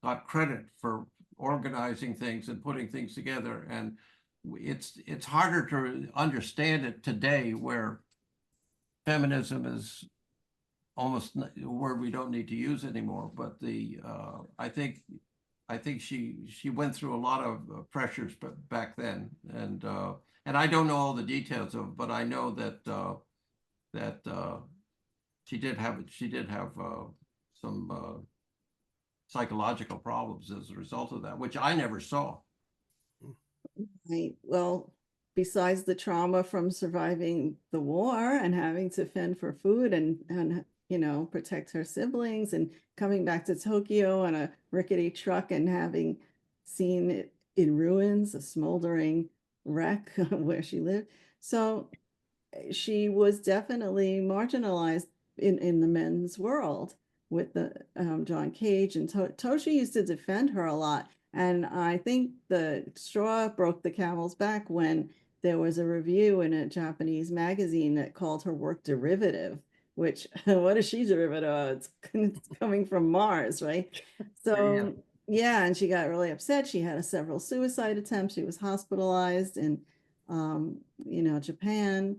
got credit for organizing things and putting things together. And it's harder to understand it today, where feminism is almost a word we don't need to use anymore. But I think she went through a lot of pressures back then, and I don't know all the details of it, but I know that she did have some psychological problems as a result of that, which I never saw. Right. Well, besides the trauma from surviving the war and having to fend for food and protect her siblings, and coming back to Tokyo on a rickety truck and having seen it in ruins, a smoldering wreck where she lived. So she was definitely marginalized in the men's world with the John Cage, and Toshi used to defend her a lot. And I think the straw broke the camel's back when there was a review in a Japanese magazine that called her work derivative, which what is she derivative of? It's coming from Mars, right? So yeah, and she got really upset. She had several suicide attempts. She was hospitalized in Japan.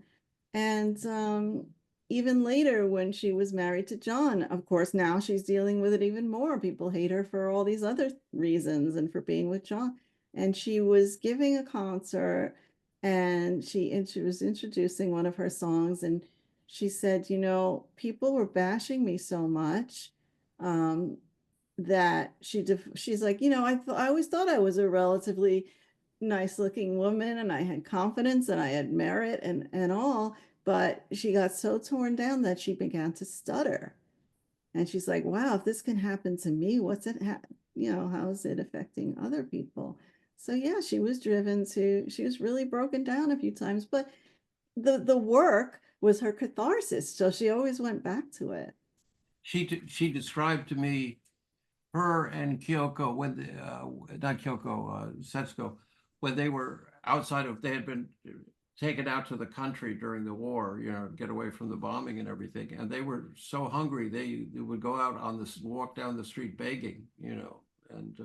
And even later, when she was married to John, of course, now she's dealing with it even more. People hate her for all these other reasons and for being with John. And she was giving a concert, and she was introducing one of her songs, and she said, people were bashing me so much that she's like, I always thought I was a relatively nice looking woman, and I had confidence and I had merit and all, but she got so torn down that she began to stutter. And she's like, wow, if this can happen to me, how is it affecting other people? So yeah, she was she was really broken down a few times, but the work was her catharsis. So she always went back to it. She described to me her and Kyoko when not Kyoko, Setsuko, when they were they had been taken out to the country during the war, get away from the bombing and everything. And they were so hungry, they would go out walk down the street begging, and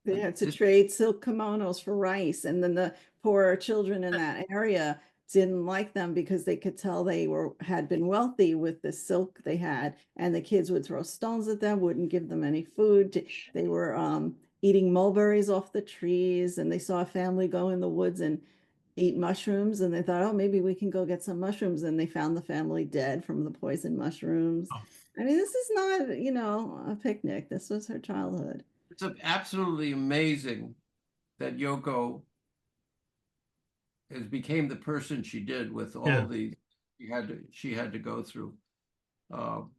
they had to trade silk kimonos for rice. And then the poor children in that area didn't like them because they could tell they had been wealthy with the silk they had, and the kids would throw stones at them, wouldn't give them any food. They were eating mulberries off the trees, and they saw a family go in the woods and eat mushrooms, and they thought, oh, maybe we can go get some mushrooms, and they found the family dead from the poison mushrooms. I mean, this is not a picnic. This was her childhood. It's absolutely amazing that Yoko became the person she did with all the she had to go through. But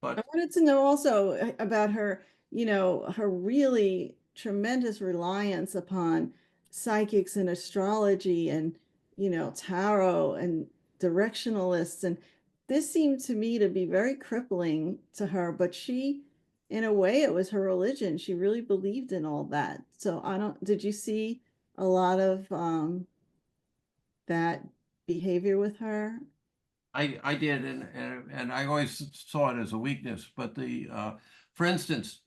I wanted to know also about her, her really tremendous reliance upon psychics and astrology and, tarot and directionalists. And this seemed to me to be very crippling to her, but she in a way, it was her religion. She really believed in all that. So did you see a lot of that behavior with her? I did, and I always saw it as a weakness. But for instance,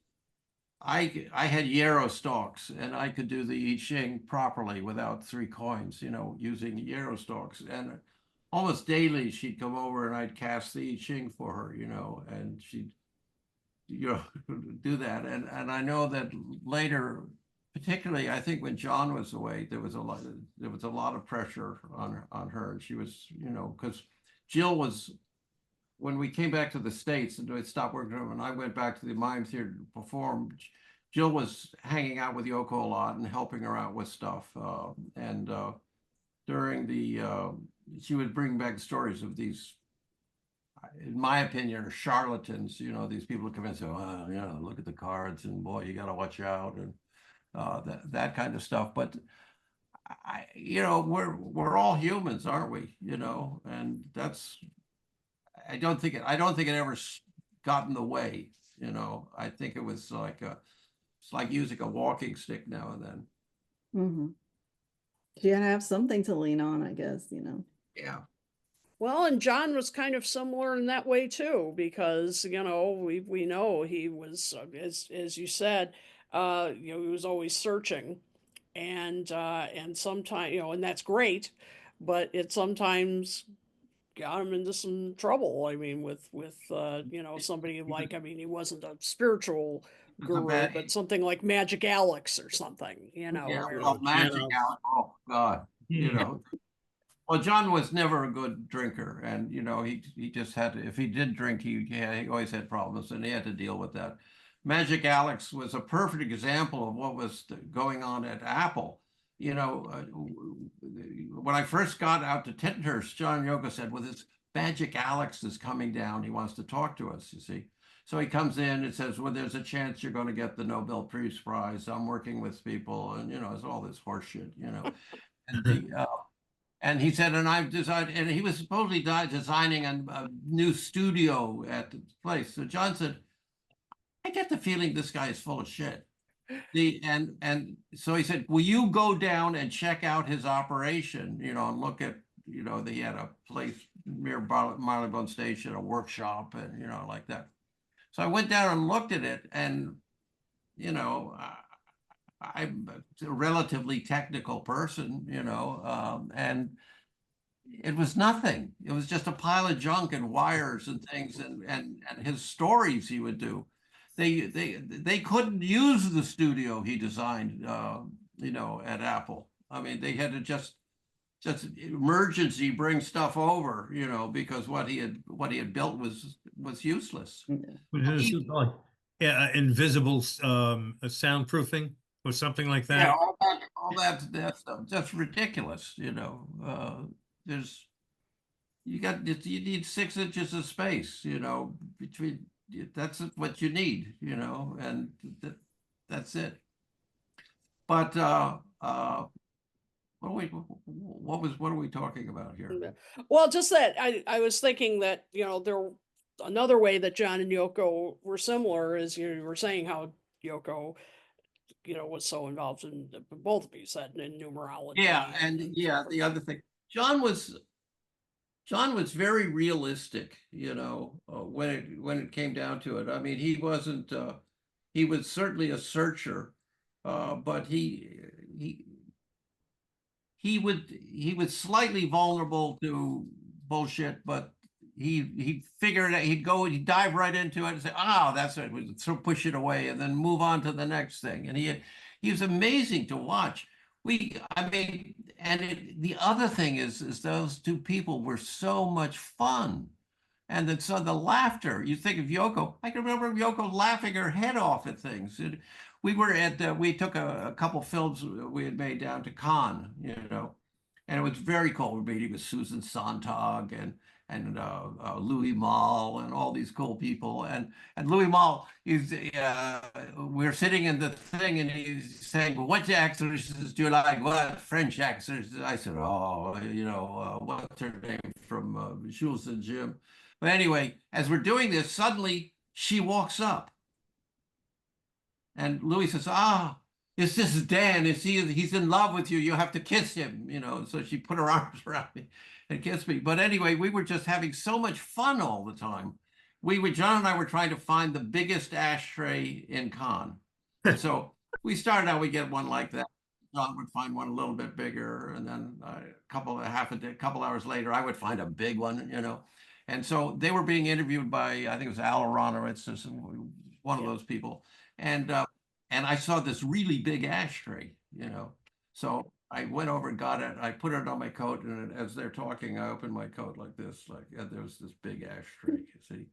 I had yarrow stalks, and I could do the I Ching properly without 3 coins, using yarrow stalks. And almost daily she'd come over and I'd cast the I Ching for her, and she'd do that. And I know that later, particularly I think when John was away, there was a lot of pressure on her, and she was, because Jill was, when we came back to the States and I stopped working and I went back to the Mime Theater to perform, Jill was hanging out with Yoko a lot and helping her out with stuff. During she would bring back stories of these, in my opinion, are charlatans. These people who come in and say, "Oh, look at the cards, and boy, you got to watch out," and that kind of stuff. But we're all humans, aren't we? And that's, I don't think it ever got in the way. I think it was it's like using a walking stick now and then. Mm-hmm. You gotta have something to lean on, I guess, Yeah. Well, and John was kind of similar in that way too, because we know he was, as you said, he was always searching, and sometimes, and that's great, but it sometimes got him into some trouble. I mean, with somebody like, I mean, he wasn't a spiritual guru, but something like Magic Alex or something, Yeah, where, well, Magic Alex. Oh God, Well, John was never a good drinker, and he just had to. If he did drink, he always had problems, and he had to deal with that. Magic Alex was a perfect example of what was going on at Apple. When I first got out to Tittenhurst, John and Yoko said, "Well, this Magic Alex is coming down. He wants to talk to us." You see, so he comes in and says, "Well, there's a chance you're going to get the Nobel Peace Prize. I'm working with people, and it's all this horseshit, And and he said, and I've designed, and he was supposedly designing a new studio at the place. So John said, "I get the feeling this guy is full of shit." And so he said, "Will you go down and check out his operation, and look at, he had a place near Marylebone Station, a workshop, and, like that." So I went down and looked at it, and, I'm a relatively technical person, and it was nothing. It was just a pile of junk and wires and things, and his stories he would do. They couldn't use the studio he designed, at Apple. I mean, they had to just emergency bring stuff over, because what he had built was useless. Yeah, invisible soundproofing or something like that. Yeah, all that stuff, just ridiculous. You need 6 inches of space, between. That's what you need, and that's it. But what are we talking about here? Well, just that I was thinking that, another way that John and Yoko were similar is, you were saying how Yoko, was so involved in, both of you said, in numerology. Yeah, and the other thing, John was very realistic, when it came down to it. I mean, he wasn't, he was certainly a searcher, but he was slightly vulnerable to bullshit, but he figured it. He'd dive right into it and say, "Oh, that's it," so push it away and then move on to the next thing. And he was amazing to watch. The other thing is those two people were so much fun. And then so the laughter, you think of Yoko, I can remember Yoko laughing her head off at things. We took a couple films we had made down to Cannes, and it was very cool. We were meeting with Susan Sontag and Louis Malle and all these cool people. And Louis Malle, we're sitting in the thing and he's saying, "Well, what actresses do you like?" "What French actresses?" I said, "Oh, what's her name from Jules and Jim?" But anyway, as we're doing this, suddenly she walks up And Louis says, "Ah, it's this Dan. He's in love with you. You have to kiss him." So she put her arms around me and kissed me. But anyway, we were just having so much fun all the time. John and I were trying to find the biggest ashtray in Cannes. And so we started out, we get one like that. John would find one a little bit bigger, and then a couple hours later, I would find a big one. And so they were being interviewed by, I think it was Al Aronowitz, or one of those people, and I saw this really big ashtray. So I went over and got it. I put it on my coat, and as they're talking, I opened my coat like this, and there was this big ashtray. You see.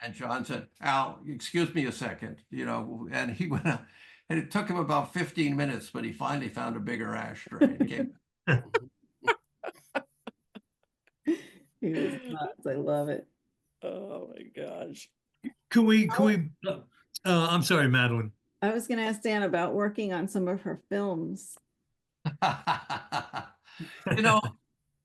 And John said, "Al, excuse me a second," and he went out. And it took him about 15 minutes, but he finally found a bigger ashtray. He was nuts. I love it. Oh my gosh. Can we, I'm sorry, Madeline. I was going to ask Dan about working on some of her films.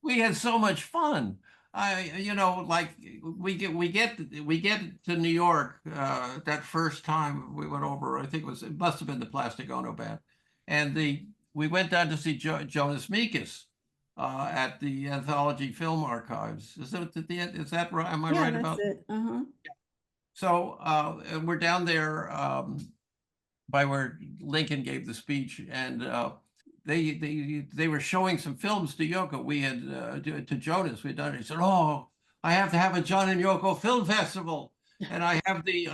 We had so much fun. Like we get to New York that first time we went over. I think it must have been the Plastic Ono band, and we went down to see Jonas Mekas at the Anthology Film Archives. Is that right? Am I right about it? Uh-huh. So we're down there by where Lincoln gave the speech, and they were showing some films to Yoko. We had to Jonas. We'd done it. He said, "Oh, I have to have a John and Yoko Film Festival, and I have the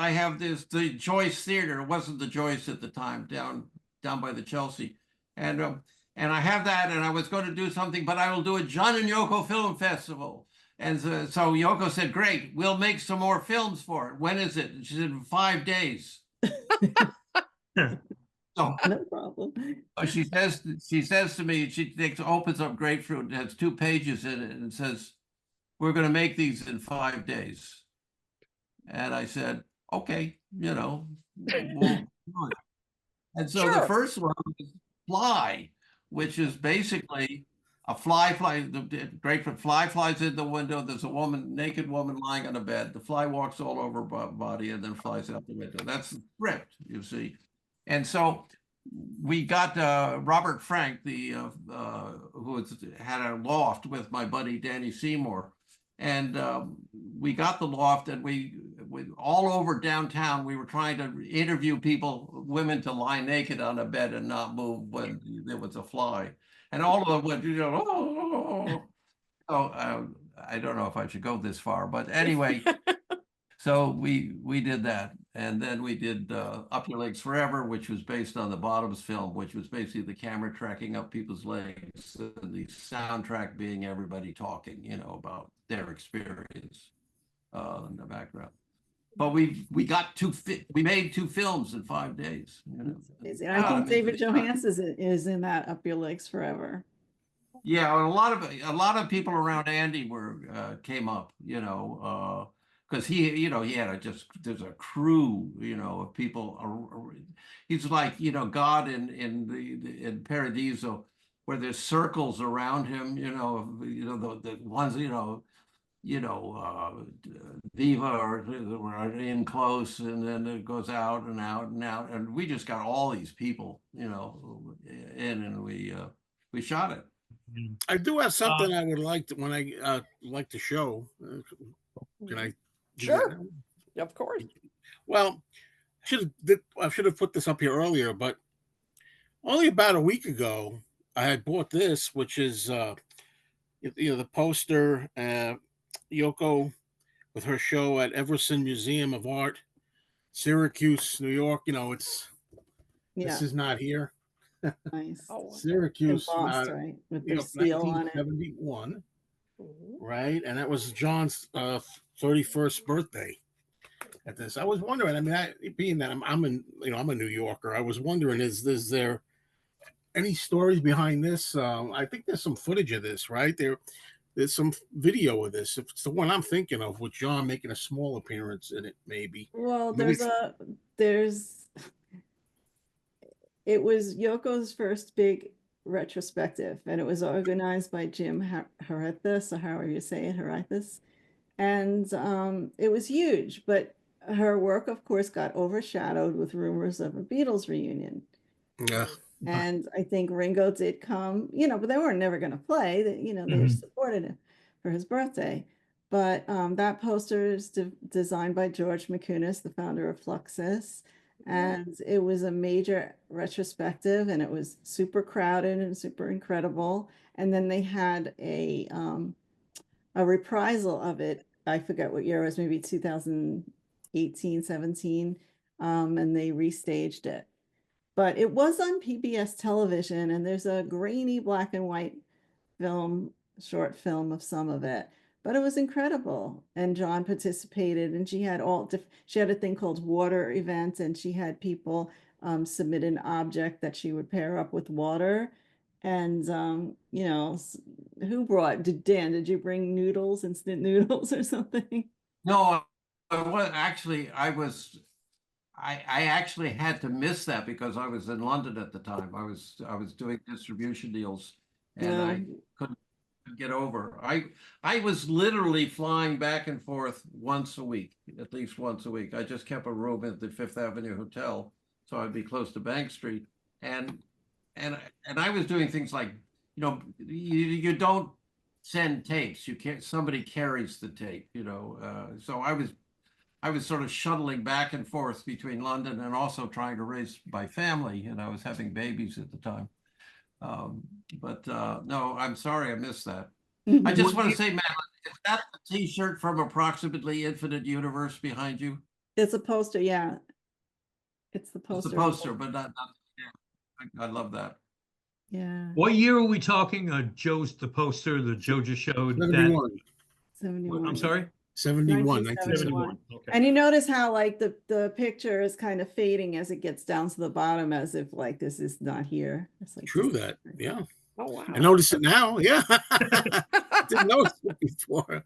Joyce Theater. It wasn't the Joyce at the time, down by the Chelsea, and I have that, and I was going to do something, but I will do a John and Yoko Film Festival." And so Yoko said, "Great, we'll make some more films for it. When is it?" And she said, "In 5 days." So, no problem. She says to me, she opens up Grapefruit, and has 2 pages in it, and it says, "We're going to make these in 5 days." And I said, "Okay, we'll do it." And so the first one was Fly, which is basically a fly. The grapefruit fly flies in the window. There's a naked woman lying on a bed. The fly walks all over her body and then flies out the window. That's the script, you see. And so we got Robert Frank, who had a loft with my buddy Danny Seymour, and we got the loft, and we all over downtown. We were trying to interview women to lie naked on a bed and not move when there was a fly, and all of them went, "Oh." So I don't know if I should go this far, but anyway. So we did that, and then we did Up Your Legs Forever, which was based on the Bottoms film, which was basically the camera tracking up people's legs, and the soundtrack being everybody talking, about their experience in the background. But we made 2 films in 5 days. I think David Johansen is in that Up Your Legs Forever. Yeah, a lot of people around Andy came up, because he had there's a crew, of people. He's like, God in Paradiso, where there's circles around him, the ones, Viva or in close, and then it goes out and out and out, and we just got all these people, in, and we shot it. I do have something I would like to, when I like to show. Can I? Sure. Of course. Well, I should have put this up here earlier, but only about a week ago, I had bought this, which is the poster, Yoko with her show at Everson Museum of Art, Syracuse, New York. This is not here. Nice. Syracuse, embossed, right? With their seal on it. 1971, right? And that was John's 31st birthday. At this, I was wondering. I mean, being that I'm a New Yorker, I was wondering, is there any stories behind this? I think there's some footage of this, right? There's some video of this. It's the one I'm thinking of, with John making a small appearance in it, maybe. Well, it was Yoko's first big retrospective, and it was organized by Jim Harithis, or however you say it, Harithis. And it was huge, but her work, of course, got overshadowed with rumors of a Beatles reunion. Yeah. And I think Ringo did come, but they were never going to play. They supported him for his birthday. But that poster is designed by George McCunis, the founder of Fluxus. And it was a major retrospective, and it was super crowded and super incredible. And then they had a reprisal of it. I forget what year it was, maybe 2018, 17. And they restaged it. But it was on PBS television, and there's a grainy black and white short film of some of it. But it was incredible. And John participated, and she had a thing called water event, and she had people submit an object that she would pair up with water. And did you bring noodles, instant noodles or something? No, I actually had to miss that because I was in London at the time. I was doing distribution deals, and I couldn't get over. I was literally flying back and forth once a week, at least once a week. I just kept a room at the Fifth Avenue Hotel, so I'd be close to Bank Street, and I was doing things like, you don't send tapes. You can't. Somebody carries the tape. So I was sort of shuttling back and forth between London and also trying to raise my family, and I was having babies at the time. No, I'm sorry I missed that. I just want to say, Madeline, is that the T-shirt from Approximately Infinite Universe behind you? It's a poster, yeah. It's the poster. It's the poster, but not yeah, I love that. Yeah. What year are we talking? Joe's the poster that Joe just showed. 71. 71. I'm sorry? 71. 1971. Okay. And you notice how like the picture is kind of fading as it gets down to the bottom, as if like this is not here. It's like True that. Yeah. Oh, wow. I noticed it now. Yeah. Didn't notice it before.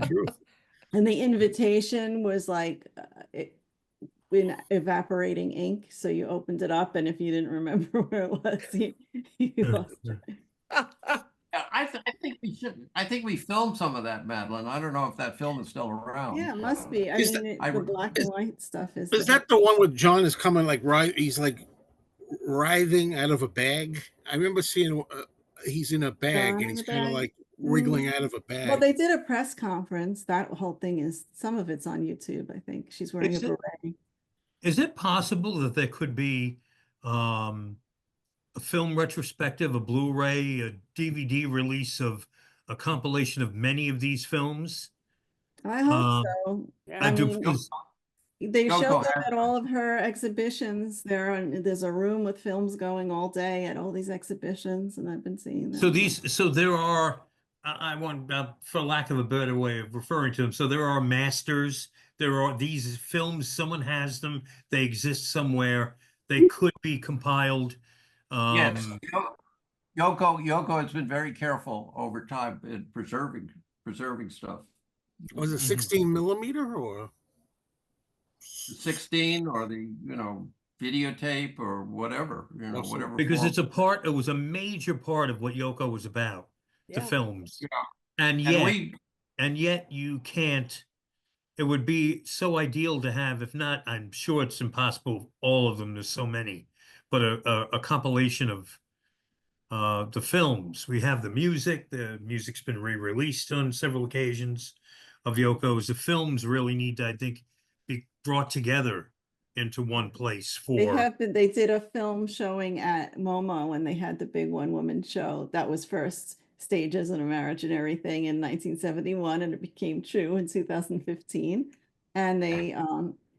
True. And the invitation was like in evaporating ink. So you opened it up, and if you didn't remember where it was, you lost it. Yeah, I think we filmed some of that, Madeline. I don't know if that film is still around. Yeah, it must be. The black and white stuff is. Is that the one with John is coming like he's like writhing out of a bag? I remember seeing he's in a bag and he's kind of like wriggling out of a bag. Well, they did a press conference. That whole thing some of it's on YouTube, I think. She's wearing a beret. Is it possible that there could be a film retrospective, a Blu-ray, a DVD release of a compilation of many of these films? I hope so. Yeah. I mean, they Go showed them ahead. at all of her exhibitions. There's a room with films going all day at all these exhibitions, and I've been seeing them. So there are, I want, for lack of a better way of referring to them, so there are masters. There are these films. Someone has them. They exist somewhere. They could be compiled. Yes, Yoko has been very careful over time in preserving stuff. Was it 16 millimeter or 16 or the videotape or whatever, whatever. Because form. it was a major part of what Yoko was about, the Yeah. films. Yeah. And yet you can't. It would be so ideal to have, if not, I'm sure it's impossible, all of them, there's so many, but a compilation of the films. We have the music's been re-released on several occasions of Yoko's. The films really need to, I think, be brought together into one place They did a film showing at MoMA when they had the big one woman show. That was first staged as an imaginary thing in 1971, and it became true in 2015. And they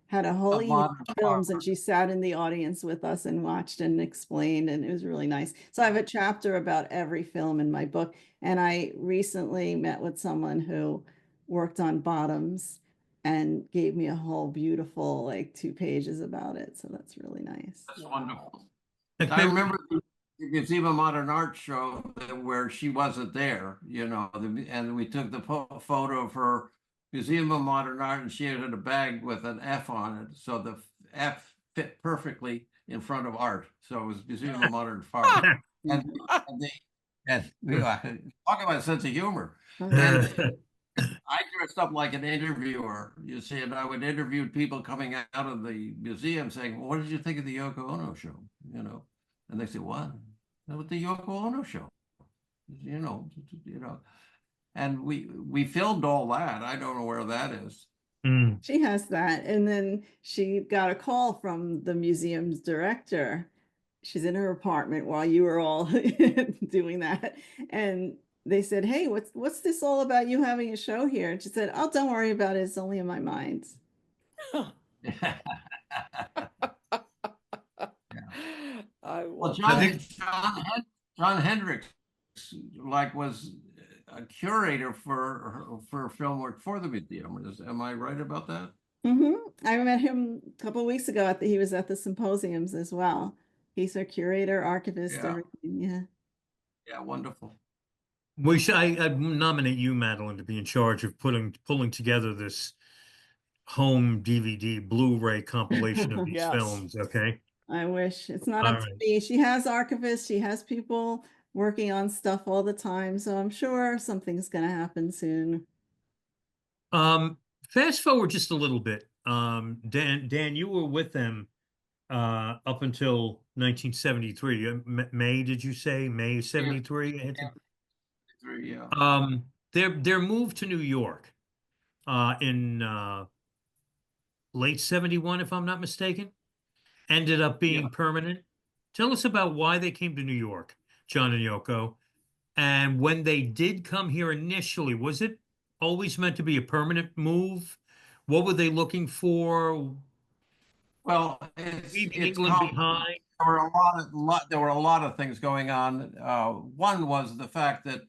had a whole evening of films, and she sat in the audience with us and watched and explained, and it was really nice. So I have a chapter about every film in my book, and I recently met with someone who worked on Bottoms and gave me a whole beautiful 2 pages about it. So that's really nice. That's wonderful. I remember the Museum of Modern Art show where she wasn't there, and we took the photo of her Museum of Modern Art, and she had a bag with an F on it. So the F fit perfectly in front of art. So it was Museum of Modern Art. and talk about a sense of humor. And I dressed up like an interviewer, you see, and I would interview people coming out of the museum saying, well, what did you think of the Yoko Ono show? You know, and they say, what? That was the Yoko Ono show. You know, and we filmed all that. I don't know where that is. Mm. She has that. And then she got a call from the museum's director. She's in her apartment while you were all doing that. And they said, hey, what's this all about you having a show here? And she said, oh, don't worry about it. It's only in my mind. I Well, love John Hendricks like was a curator for film work for the museum. Am I right about that? I met him a couple of weeks ago he was at the symposiums as well. He's a curator, archivist, Yeah. everything. Yeah. Yeah, wonderful. I nominate you, Madeline, to be in charge of pulling together this home DVD Blu-ray compilation of these Yes. films. Okay. I wish. It's not All up to right. me. She has archivists. She has people working on stuff all the time. So I'm sure something's going to happen soon. Fast forward just a little bit. Dan, you were with them up until 1973. May, did you say? May 73? Yeah. Their move to New York in late 71, if I'm not mistaken, ended up being Yeah. permanent. Tell us about why they came to New York, John and Yoko. And when they did come here initially, was it always meant to be a permanent move? What were they looking for? Well, Leaving it's England behind? there were a lot of things going on. One was the fact that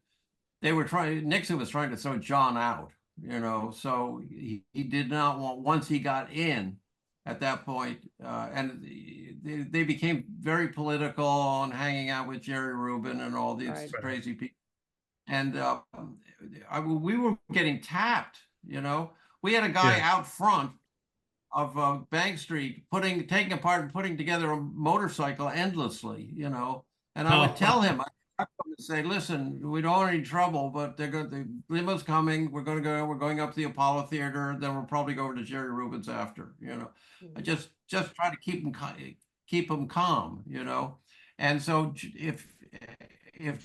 Nixon was trying to throw John out, you know, so he did not want, once he got in at that point, and they became very political and hanging out with Jerry Rubin and all these Right. crazy people. And we were getting tapped, you know. We had a guy Yeah. out front of Bank Street taking apart and putting together a motorcycle endlessly, you know. And I would tell him, I would say, listen, we don't want any trouble, but the limo's coming. We're going up to the Apollo Theater. Then we'll probably go over to Jerry Rubin's after, you know. I just try to keep him calm, you know. And so if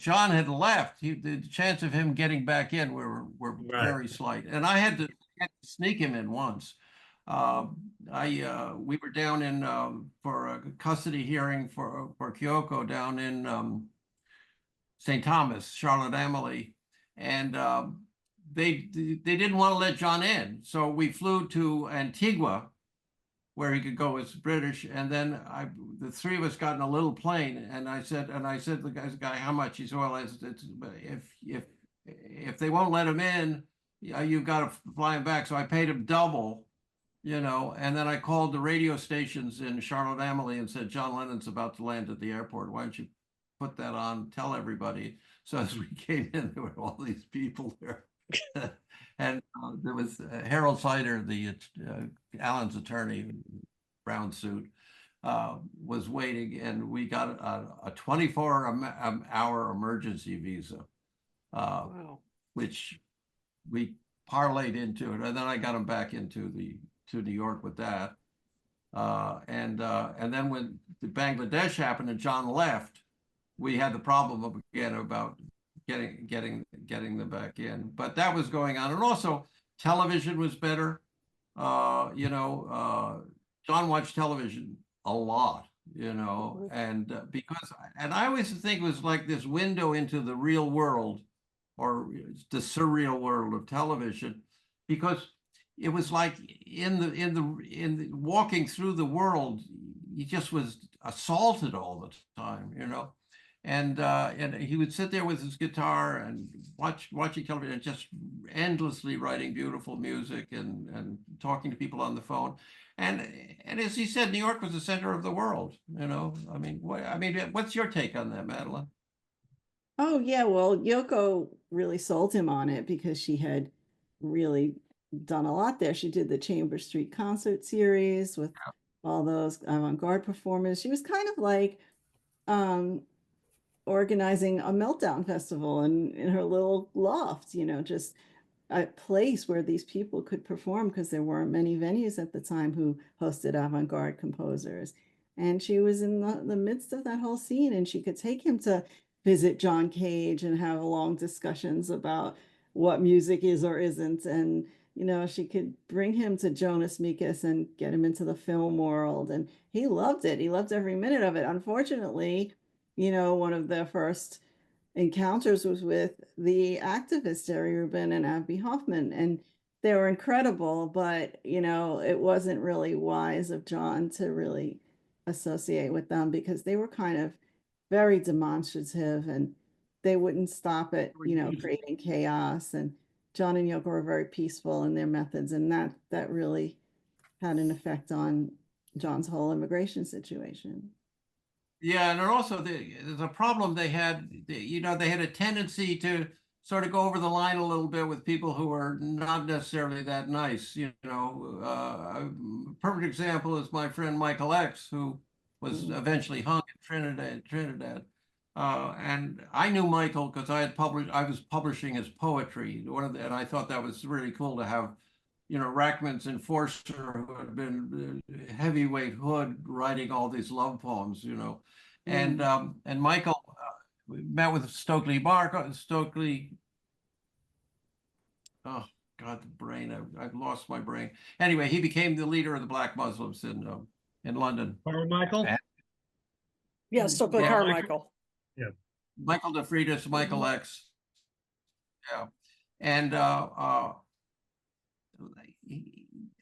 John had left, the chance of him getting back in were Right. very slight. And I had to sneak him in once. We were down in for a custody hearing for Kyoko down in St. Thomas, Charlotte Amalie, and they didn't want to let John in, so we flew to Antigua, where he could go as British, and then the three of us got in a little plane, and I said to the guy, how much? He said, well, if they won't let him in, you've got to fly him back. So I paid him double. You know, and then I called the radio stations in Charlotte Amalie and said, John Lennon's about to land at the airport. Why don't you put that on, tell everybody. So as we came in, there were all these people there. And there was Harold Sider, the Allen's attorney, brown suit, was waiting, and we got a 24-hour emergency visa, Wow. which we parlayed into it. And then I got him back to New York with that. And then when the Bangladesh happened and John left, we had the problem again about getting them back in. But that was going on, and also television was better. You know, John watched television a lot. You know, and I always think it was like this window into the real world, or the surreal world of television, because it was like in the walking through the world, he just was assaulted all the time, you know. And he would sit there with his guitar and watching television and just endlessly writing beautiful music and talking to people on the phone. And as he said, New York was the center of the world, you know. I mean, what's your take on that, Madeline? Oh, yeah. Well, Yoko really sold him on it because she had really done a lot there. She did the Chamber Street concert series with all those avant-garde performers. She was kind of like organizing a meltdown festival in her little loft, you know, just a place where these people could perform, because there weren't many venues at the time who hosted avant-garde composers. And she was in the midst of that whole scene, and she could take him to visit John Cage and have long discussions about what music is or isn't. And, you know, she could bring him to Jonas Mekas and get him into the film world. And he loved it. He loved every minute of it. Unfortunately, you know, one of the first encounters was with the activists, Jerry Rubin and Abby Hoffman. And they were incredible, but, you know, it wasn't really wise of John to really associate with them, because they were kind of very demonstrative, and they wouldn't stop at, you know, creating chaos. And John and Yoko were very peaceful in their methods, and that really had an effect on John's whole immigration situation. Yeah, and also there's a problem they had. You know, they had a tendency to sort of go over the line a little bit with people who are not necessarily that nice. You know, a perfect example is my friend Michael X, who was eventually hung in Trinidad. And I knew Michael because I was publishing his poetry. And I thought that was really cool to have, you know, Rackman's enforcer, who had been heavyweight hood, writing all these love poems, you know. And Michael met with Stokely. Oh God, the brain! I've lost my brain. Anyway, he became the leader of the Black Muslims in London. Carmichael? Yeah, Stokely Yeah, Carmichael. Yeah. Michael DeFreitas, Michael X. Yeah, and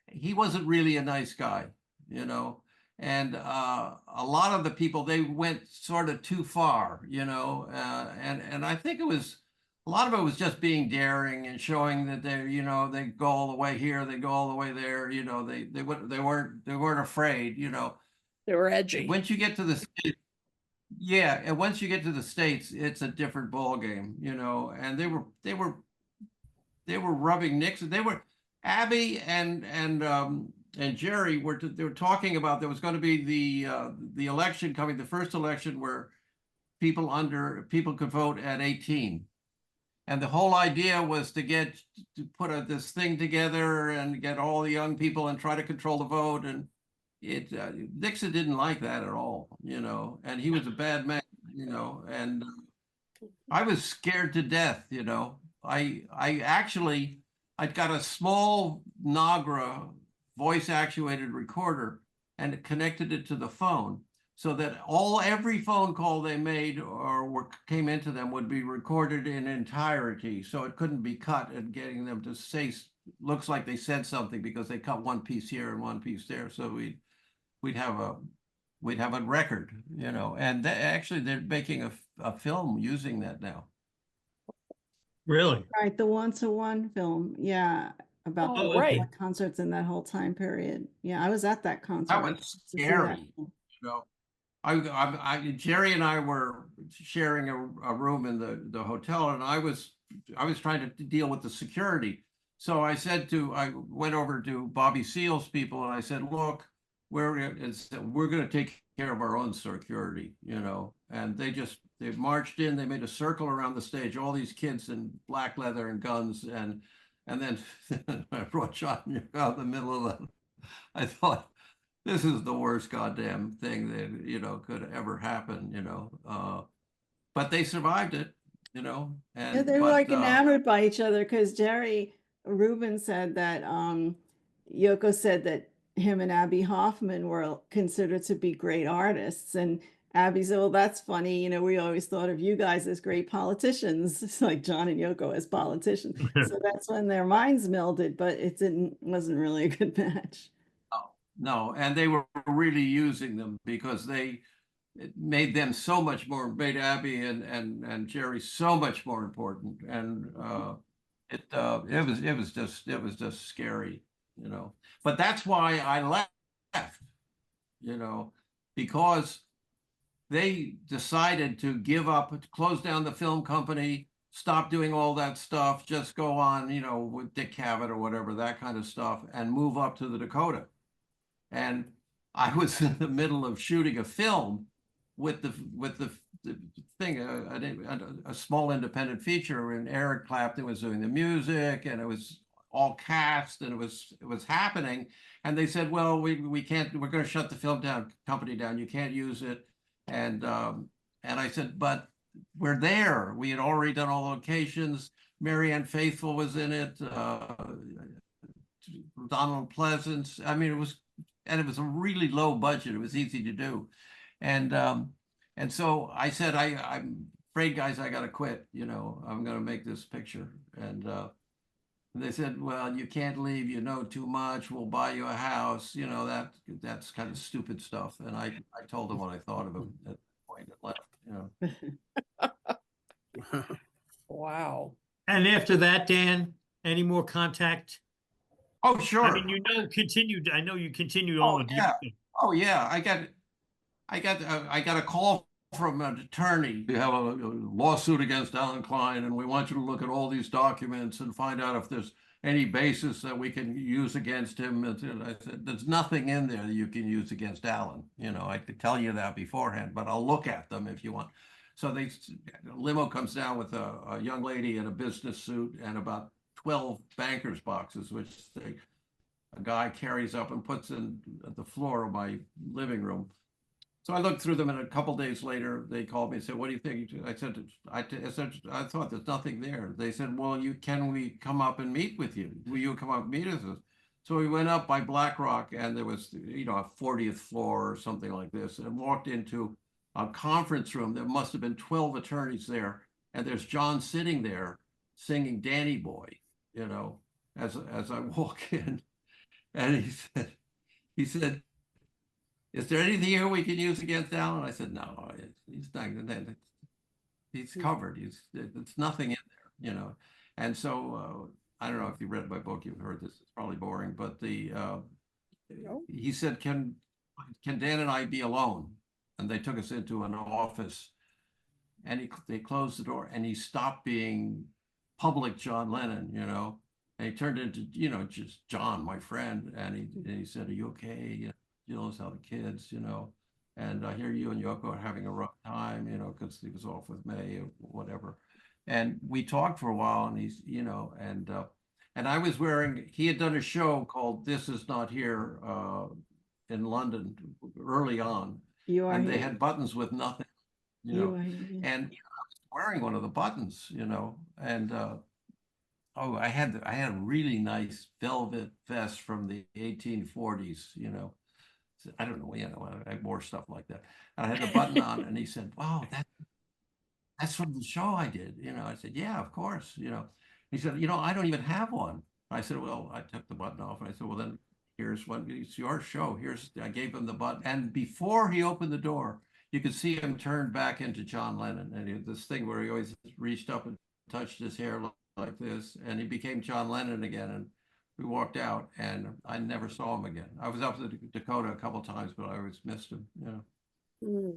he wasn't really a nice guy, you know. And a lot of the people, they went sort of too far, you know. And I think a lot of it was just being daring and showing that they, you know, they go all the way here, they go all the way there, you know. They weren't afraid, you know. They were edgy. Once you get to the States, yeah, and once you get to the States, it's a different ball game, you know. And they were rubbing Nixon. They were Abby and Jerry they were talking about there was going to be the election coming, the first election where people could vote at 18. And the whole idea was to put this thing together and get all the young people and try to control the vote. And Nixon didn't like that at all, you know, and he was a bad man, you know, and I was scared to death, you know. I'd got a small Nagra voice actuated recorder and connected it to the phone, so that every phone call they made or came into them would be recorded in entirety, so it couldn't be cut, and getting them to say looks like they said something because they cut one piece here and one piece there. So we'd have a record, you know. And actually they're making a film using that now. Really? Right, the one-to-one film, yeah, about Oh, the right. concerts in that whole time period. Yeah, I was at that concert. That was to see that scary, film. you know. Jerry and I were sharing a room in the hotel, and I was trying to deal with the security. So I went over to Bobby Seale's people and I said, look, we're going to take care of our own security, you know. And they marched in, they made a circle around the stage, all these kids in black leather and guns, and then I brought John out in the middle of them. I thought, this is the worst goddamn thing that, you know, could ever happen, you know. But they survived it, you know. Yeah, they were like enamored by each other, because Jerry Rubin said that Yoko said that him and Abby Hoffman were considered to be great artists. And Abby said, well, that's funny. You know, we always thought of you guys as great politicians. It's like John and Yoko as politicians. So that's when their minds melded, but wasn't really a good match. No, and they were really using them because it made them so much more, made Abby and Jerry so much more important. And it was just scary, you know. But that's why I left, you know, because they decided to give up, to close down the film company, stop doing all that stuff, just go on, you know, with Dick Cavett or whatever, that kind of stuff, and move up to the Dakota. And I was in the middle of shooting a film the thing, a small independent feature, and Eric Clapton was doing the music, and it was all cast, and it was happening. And they said, well, we can't, we're going to shut the film company down. You can't use it. And I said, but we're there. We had already done all locations. Marianne Faithfull was in it. Donald Pleasance. I mean, it was a really low budget. It was easy to do. And so I said, I'm afraid, guys, I got to quit. You know, I'm going to make this picture. And they said, well, you can't leave. You know too much. We'll buy you a house. You know, that's kind of stupid stuff. And I told them what I thought of him at that point and left. You know. Wow. And after that, Dan, any more contact? Oh, sure. I mean, you know, I know you continued Oh, on with yeah. Yoko. Oh, yeah. I got a call from an attorney. We have a lawsuit against Alan Klein, and we want you to look at all these documents and find out if there's any basis that we can use against him. And I said, there's nothing in there that you can use against Alan. You know, I could tell you that beforehand, but I'll look at them if you want. So a limo comes down with a young lady in a business suit and about 12 banker's boxes, which a guy carries up and puts in at the floor of my living room. So I looked through them, and a couple days later, they called me and said, what do you think? I said, I thought there's nothing there. They said, well, can we come up and meet with you? Will you come up and meet us? So we went up by Black Rock, and there was, you know, a 40th floor or something like this, and walked into a conference room. There must have been 12 attorneys there. And there's John sitting there singing Danny Boy, you know, as I walk in. And he said, is there anything here we can use against Alan? I said, no, he's not. He's covered. It's nothing in there, you know. And so I don't know if you read my book, you've heard this. It's probably boring, but he said, can Dan and I be alone? And they took us into an office, and they closed the door, and he stopped being public John Lennon, you know. And he turned into, you know, just John, my friend. And he said, are you okay? You know, how the kids, you know, and I hear you and Yoko are having a rough time, you know, because he was off with May or whatever. And we talked for a while, and he's, you know, and I was he had done a show called This Is Not Here in London early on. And they had buttons with nothing, you know, and you know, I was wearing one of the buttons, you know, and oh, I had a really nice velvet vest from the 1840s, you know. I don't know, you know, I wore stuff like that. And I had the button on, and he said, wow, that's from the show I did. You know, I said, yeah, of course, you know. He said, you know, I don't even have one. I said, well, I took the button off, and I said, well, then here's one. It's your show. I gave him the button. And before he opened the door, you could see him turn back into John Lennon. And he had this thing where he always reached up and touched his hair like this, and he became John Lennon again. And we walked out, and I never saw him again. I was up to Dakota a couple of times, but I always missed him. You know.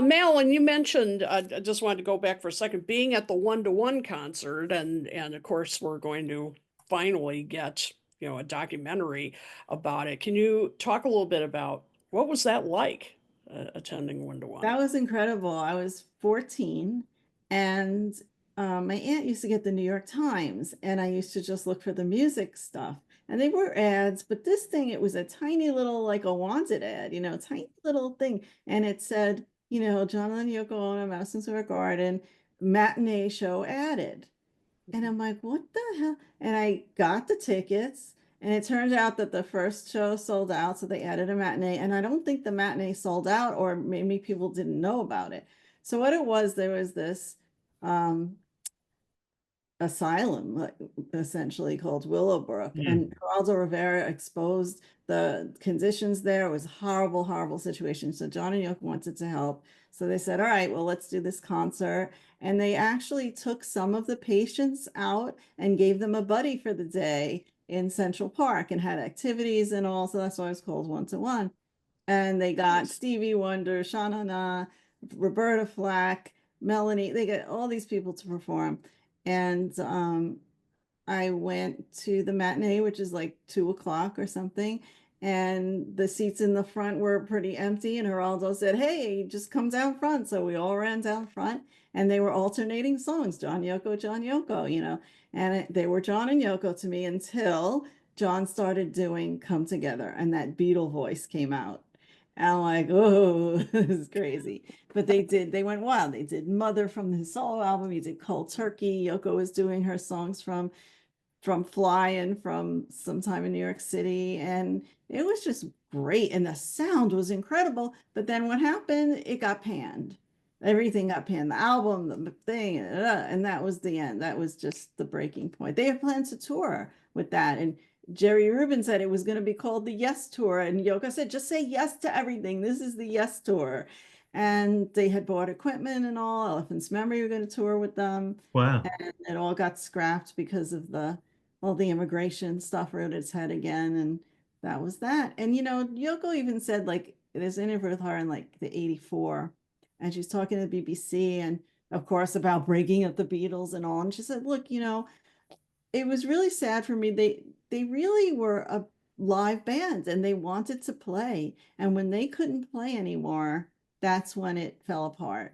Madeline, you mentioned, I just wanted to go back for a second, being at the 1-to-1 concert, and of course we're going to finally get, you know, a documentary about it. Can you talk a little bit about what was that like, attending 1-to-1? That was incredible. I was 14, and my aunt used to get the New York Times, and I used to just look for the music stuff. And they were ads, but this thing, it was a tiny little, like a wanted ad, you know, tiny little thing. And it said, you know, John and Yoko Ono, Madison Square Garden, matinee show added. And I'm like, what the hell? And I got the tickets, and it turned out that the first show sold out, so they added a matinee. And I don't think the matinee sold out, or maybe people didn't know about it. So what it was, there was this asylum, essentially, called Willowbrook, and Geraldo Rivera exposed the conditions there. It was a horrible, horrible situation. So John and Yoko wanted to help. So they said, all right, well, let's do this concert. And they actually took some of the patients out and gave them a buddy for the day in Central Park, and had activities and all. So that's why it's called 1-to-1. And they got Stevie Wonder, Sha-na-na, Roberta Flack, Melanie. They got all these people to perform. And I went to the matinee, which is like 2 o'clock or something. and the seats in the front were pretty empty, and Geraldo said, hey, just come down front. So we all ran down front, and they were alternating songs, John Yoko, you know, and they were John and Yoko to me until John started doing Come Together, and that Beatle voice came out. And I'm like, oh, this is crazy. But they went wild. They did Mother from his solo album. He did Cold Turkey. Yoko was doing her songs from Flying from Sometime in New York City. And it was just great. And the sound was incredible. But then what happened? It got panned. Everything got panned. The album, the thing, and that was the end. That was just the breaking point. They had planned to tour with that. And Jerry Rubin said it was going to be called the Yes Tour. And Yoko said, just say yes to everything. This is the Yes Tour. And they had bought equipment and all. Elephant's Memory were going to tour with them. Wow. And it all got scrapped because of all the immigration stuff reared its head again. And that was that. And, you know, Yoko even said, like, there's an interview with her in like the 84. And she's talking to the BBC and, of course, about breaking up the Beatles and all. And she said, look, you know, it was really sad for me. They really were a live band and they wanted to play. And when they couldn't play anymore, that's when it fell apart.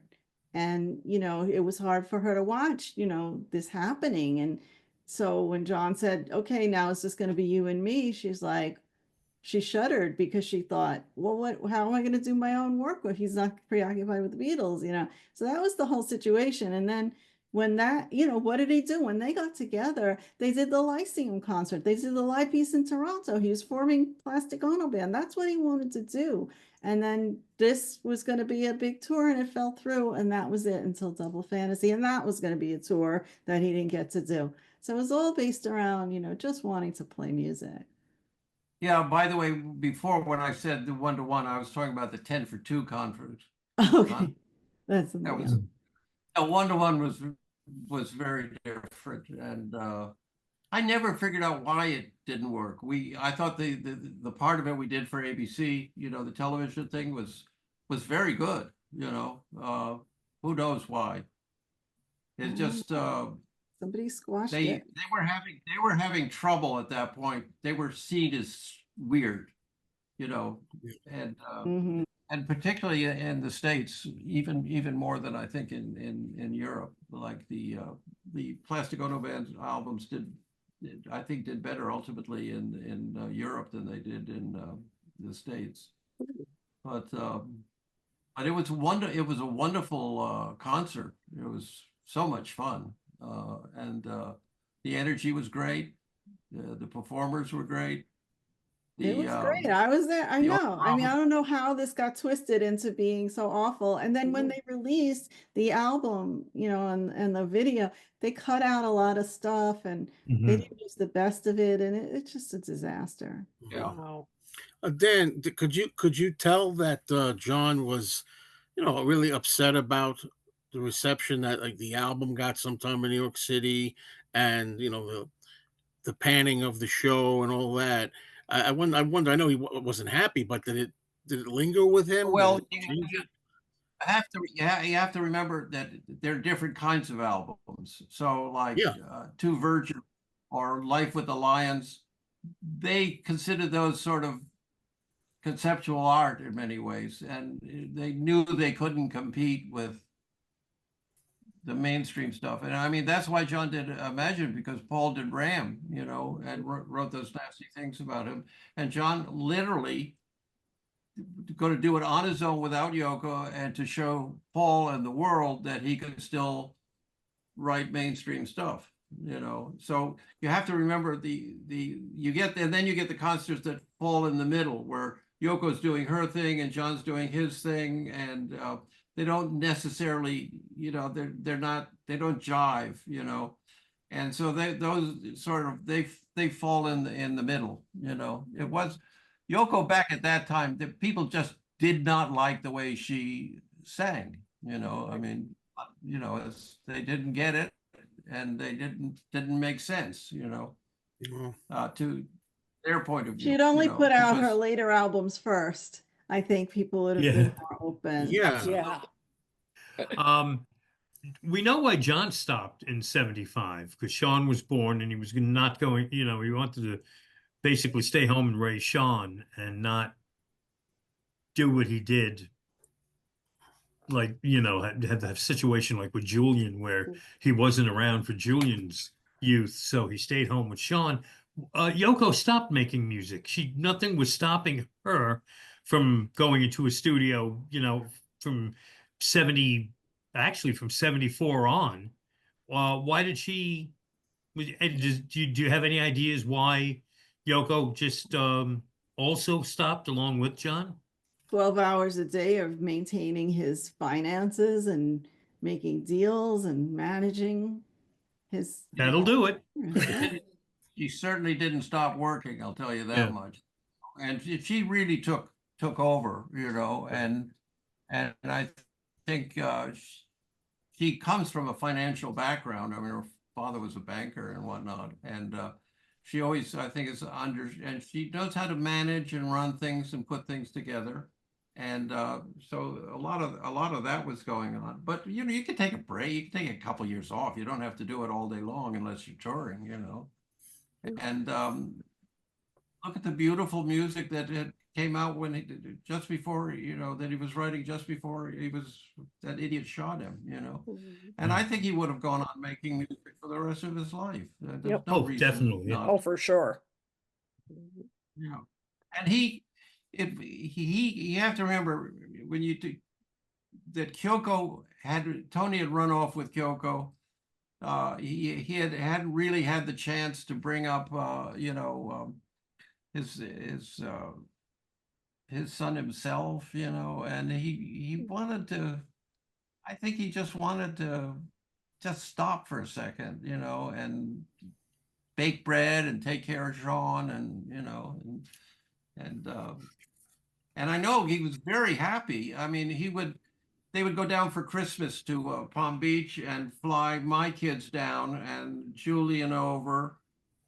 And, you know, it was hard for her to watch, you know, this happening. And so when John said, okay, now it's just going to be you and me, she's like, she shuddered because she thought, well, how am I going to do my own work if he's not preoccupied with the Beatles, you know? So that was the whole situation. And then when that, you know, what did he do? When they got together, they did the Lyceum concert. They did the live piece in Toronto. He was forming Plastic Ono Band. That's what he wanted to do. And then this was going to be a big tour and it fell through. And that was it until Double Fantasy. And that was going to be a tour that he didn't get to do. So it was all based around, you know, just wanting to play music. Yeah, by the way, before when I said the 1-to-1, I was talking about the 10 for 2 conference. Okay. That's That was a 1-to-1 was very different. And I never figured out why it didn't work. I thought the part of it we did for ABC, you know, the television thing was very good, you know. Who knows why? It's just somebody squashed they it. they were having trouble at that point. They were seen as weird, you know, and particularly in the States, even more than I think in Europe. Like the Plastic Ono Band's albums I think did better ultimately in Europe than they did in the States. But it was a wonderful concert. It was so much fun. And the energy was great. The performers were great. It was great. I was there. I know. I mean, I don't know how this got twisted into being so awful. And then when they released the album, you know, and the video, they cut out a lot of stuff and they didn't use the best of it. And it's just a disaster. Yeah. Wow. Dan, could you tell that John was, you know, really upset about the reception that like the album got sometime in New York City, and you know the panning of the show and all that? I wonder. I know he wasn't happy, but did it linger with him? Well, change it? you have to remember that there are different kinds of albums. So like Two Virgin or Life with the Lions, they consider those sort of conceptual art in many ways, and they knew they couldn't compete with the mainstream stuff. And I mean, that's why John did Imagine, because Paul did Ram, you know, and wrote those nasty things about him. And John literally going to do it on his own without Yoko, and to show Paul and the world that he could still write mainstream stuff, you know. So you have to remember and then you get the concerts that fall in the middle, where Yoko's doing her thing and John's doing his thing, and they don't necessarily, you know, they don't jive, you know. And so they fall in the middle, you know. It was Yoko back at that time, the people just did not like the way she sang, you know. I mean, you know, they didn't get it, and they didn't make sense, you know, to their point of view. She'd only put out her because later albums first. I think people would have been more open. Yeah. We know why John stopped in 75, because Sean was born and he was not going, you know, he wanted to basically stay home and raise Sean and not do what he did. Like, had that situation like with Julian where he wasn't around for Julian's youth, so he stayed home with Sean. Yoko stopped making music. Nothing was stopping her from going into a studio, from 70, actually from 74 on. Why did she, and do you have any ideas why Yoko just also stopped along with John? 12 hours a day of maintaining his finances and making deals and managing his. That'll do it. She certainly didn't stop working, I'll tell you that Yeah. much. And she really took over, and I think she comes from a financial background. I mean, her father was a banker and whatnot, and she always, I think, and she knows how to manage and run things and put things together. And so a lot of that was going on. But you can take a break. You can take a couple years off. You don't have to do it all day long unless you're touring, And look at the beautiful music that had came out when just before, that he was writing just before that idiot shot him, And I think he would have gone on making music for the rest of his life. There's Yep. no Oh, reason definitely, yeah. not. Oh, for sure. Yeah. And you have to remember when that Tony had run off with Kyoko. He hadn't really had the chance to bring up, his son himself, and he wanted to. I think he just wanted to just stop for a second, and bake bread and take care of Sean, and I know he was very happy. I mean, they would go down for Christmas to Palm Beach and fly my kids down and Julian over,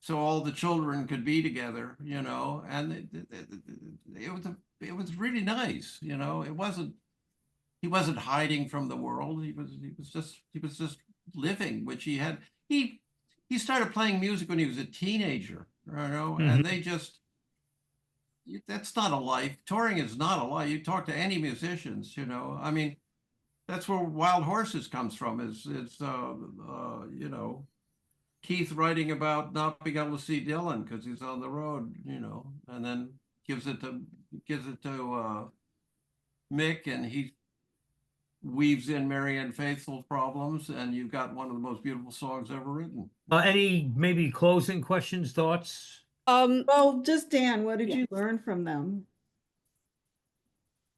so all the children could be together, and it was really nice, he wasn't hiding from the world. He was just living, which he had. He started playing music when he was a teenager, and that's not a life. Touring is not a life. You talk to any musicians, I mean, that's where Wild Horses comes from. Is Keith writing about not being able to see Dylan because he's on the road, and then gives it to Mick, and he weaves in Marianne Faithfull's problems, and you've got one of the most beautiful songs ever written. Any maybe closing questions, thoughts? Well, just Dan, what did Yeah. you learn from them?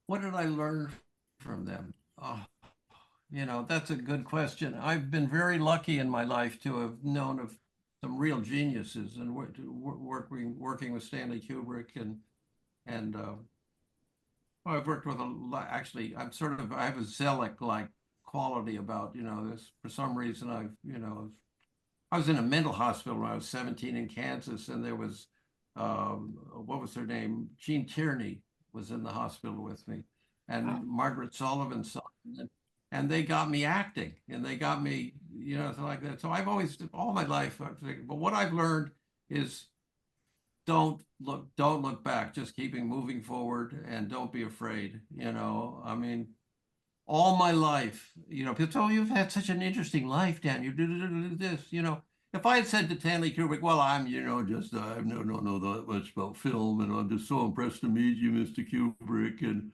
What did I learn from them? Oh, that's a good question. I've been very lucky in my life to have known of some real geniuses and working with Stanley Kubrick and I've worked with a lot. Actually, I have a zealot-like quality about, this. For some reason, I was in a mental hospital when I was 17 in Kansas, and there was, what was her name? Jean Tierney was in the hospital with me, and Wow. Margaret Sullivan's son. And they got me acting, and they got me, like that. So I've always, all my life, but what I've learned is don't look back, just keeping moving forward, and don't be afraid. I mean, all my life, people, oh, you've had such an interesting life, Dan. You do this, If I had said to Stanley Kubrick, well, I'm, just I don't know that much about film, and I'm just so impressed to meet you, Mr. Kubrick, and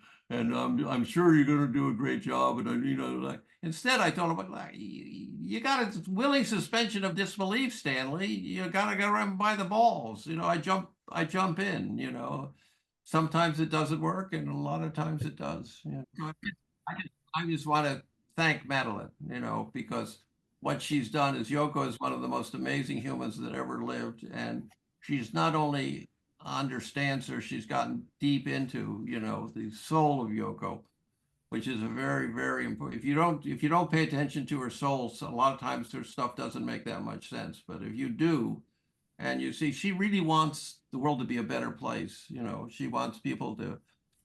I'm sure you're going to do a great job, and like instead I told him, like, you got a willing suspension of disbelief, Stanley. You got to go around by the balls. I jump in. Sometimes it doesn't work, and a lot of times it does. I just want to thank Madeline, because what she's done is Yoko is one of the most amazing humans that ever lived, and she's not only understands her, she's gotten deep into, the soul of Yoko, which is a very, very important. If you don't pay attention to her soul, a lot of times her stuff doesn't make that much sense. But if you do, and you see, she really wants the world to be a better place. She wants people to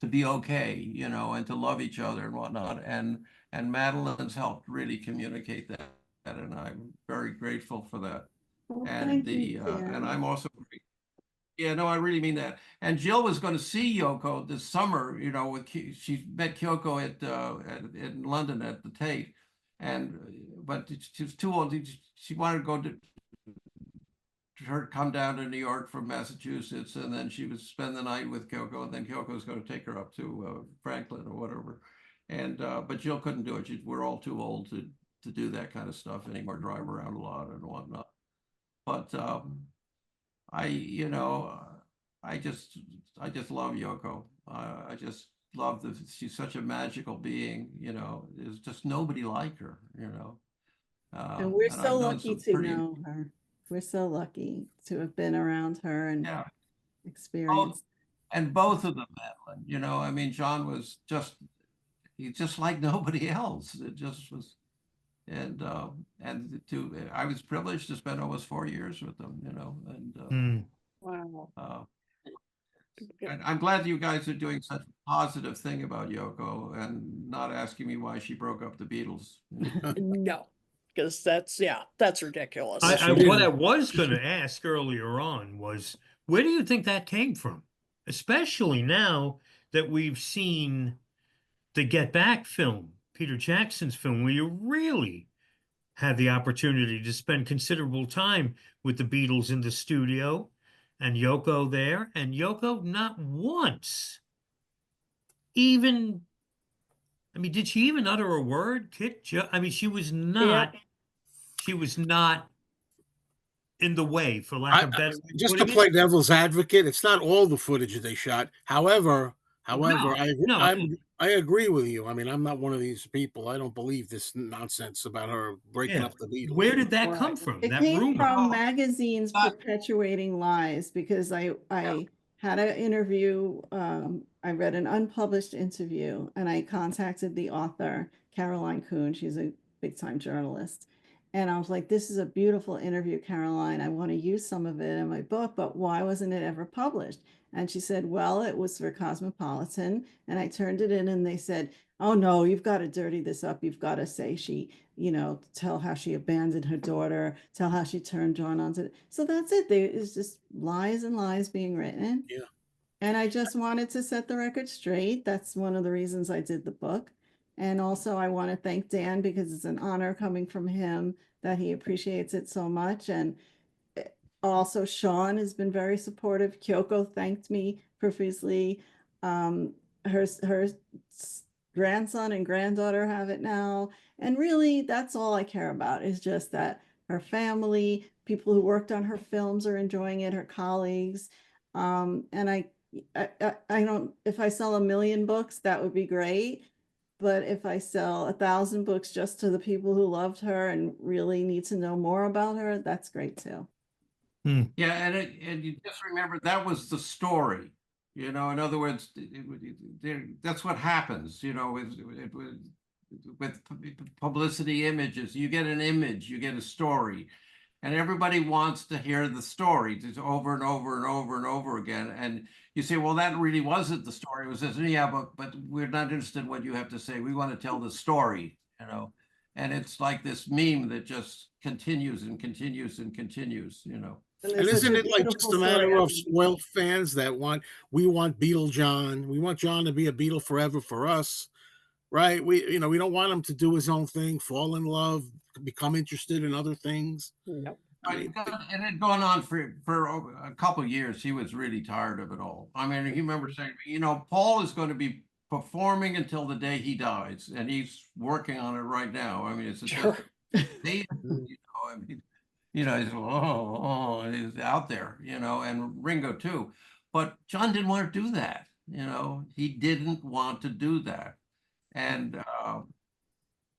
be okay, and to love each other and whatnot. And Madeline's helped really communicate that, and I'm very grateful for that. Well, And thank you, Dan. and I'm also Yeah, no, I really mean that. And Jill was going to see Yoko this summer. You know, she met Kyoko in London at the Tate, and but she was too old. She wanted to go to her come down to New York from Massachusetts, and then she would spend the night with Kyoko, and then Kyoko was going to take her up to Franklin or whatever. And but Jill couldn't do it. We're all too old to do that kind of stuff anymore. Drive around a lot and whatnot. But you know, I just love Yoko. I just love that she's such a magical being. You know, there's just nobody like her. You know, And we're and so I've known lucky some to pretty, know her. We're so lucky to have been around her and yeah. experienced. And both of them, Madeline. You know, I mean, John was he's just like nobody else. It just was, and I was privileged to spend almost 4 years with them. You know, and Wow. I'm glad you guys are doing such a positive thing about Yoko and not asking me why she broke up the Beatles. No, because that's ridiculous. What I was going to ask earlier on was, where do you think that came from? Especially now that we've seen the Get Back film, Peter Jackson's film, where you really had the opportunity to spend considerable time with the Beatles in the studio and Yoko there, and Yoko not once even, I mean, did she even utter a word? I mean, she was not in the way, for lack of better way of Just to putting it. play devil's advocate, it's not all the footage that they shot. However, No. I agree with you. I mean, I'm not one of these people. I don't believe this nonsense about her breaking Yeah. up the Beatles. Where did that come from? It That came rumor? from magazines Not- perpetuating lies, because I had an interview. I read an unpublished interview, and I contacted the author, Caroline Kuhn. She's a big time journalist. And I was like, this is a beautiful interview, Caroline. I want to use some of it in my book, but why wasn't it ever published? And she said, well, it was for Cosmopolitan. And I turned it in, and they said, oh no, you've got to dirty this up. You've got to say she, tell how she abandoned her daughter, tell how she turned John on to it. So that's it. It's just lies and lies being written. Yeah. And I just wanted to set the record straight. That's one of the reasons I did the book. And also I want to thank Dan, because it's an honor coming from him, that he appreciates it so much. And also Sean has been very supportive. Kyoko thanked me profusely. Her grandson and granddaughter have it now. And really, that's all I care about, is just that her family, people who worked on her films are enjoying it, her colleagues. And I don't, if I sell 1 million books, that would be great. But if I sell 1,000 books just to the people who loved her and really need to know more about her, that's great too. Yeah, and you just remember that was the story. You know, in other words, that's what happens. You know, with publicity images, you get an image, you get a story, and everybody wants to hear the story just over and over and over and over again. And you say, well, that really wasn't the story. It was just, yeah, but we're not interested in what you have to say. We want to tell the story, you know. And it's like this meme that just continues and continues and continues, you know. And isn't it like just a matter of spoiled fans that we want Beatle John. We want John to be a Beatle forever for us, right? We don't want him to do his own thing, fall in love, become interested in other things. Nope. And it had gone on for a couple of years. He was really tired of it all. I mean, he remember saying, Paul is going to be performing until the day he dies, and he's working on it right now. I mean, it's a Sure. he's out there, and Ringo too. But John didn't want to do that. He didn't want to do that. And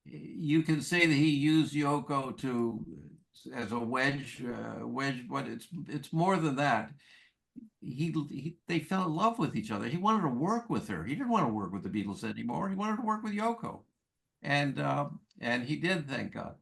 you can say that he used Yoko as a wedge, but it's more than that. They fell in love with each other. He wanted to work with her. He didn't want to work with the Beatles anymore. He wanted to work with Yoko, and he did, thank God.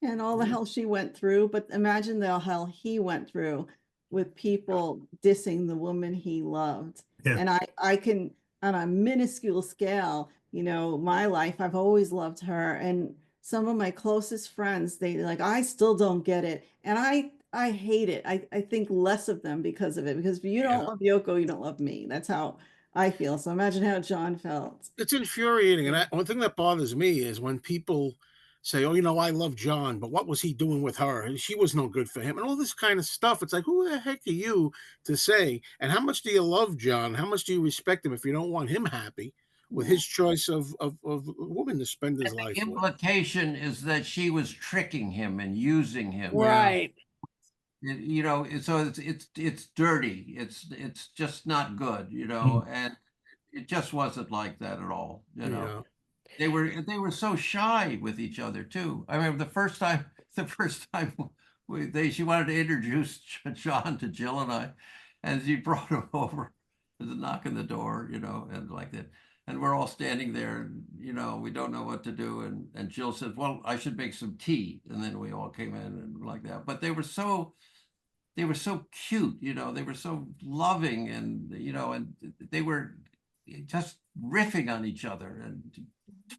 And all the hell she went through, but imagine the hell he went through with people dissing the woman he loved. Yeah. And I can, on a minuscule scale, my life, I've always loved her. And some of my closest friends, I still don't get it. And I hate it. I think less of them because of it. Because if you don't Yeah. love Yoko, you don't love me. That's how I feel. So imagine how John felt. It's infuriating. And one thing that bothers me is when people say, oh, I love John, but what was he doing with her? And she was no good for him, and all this kind of stuff. It's like, who the heck are you to say? And how much do you love John? How much do you respect him if you don't want him happy with his choice of a woman to spend his life with? Implication is that she was tricking him and using him. Right. So it's dirty. It's just not good, and it just wasn't like that at all. Yeah. They were so shy with each other too. I remember the first time she wanted to introduce John to Jill and I, and she brought him over. There's a knock on the door, and like that. And we're all standing there, and we don't know what to do. And Jill said, "Well, I should make some tea." And then we all came in and like that. But they were so cute, they were so loving, and and they were just riffing on each other and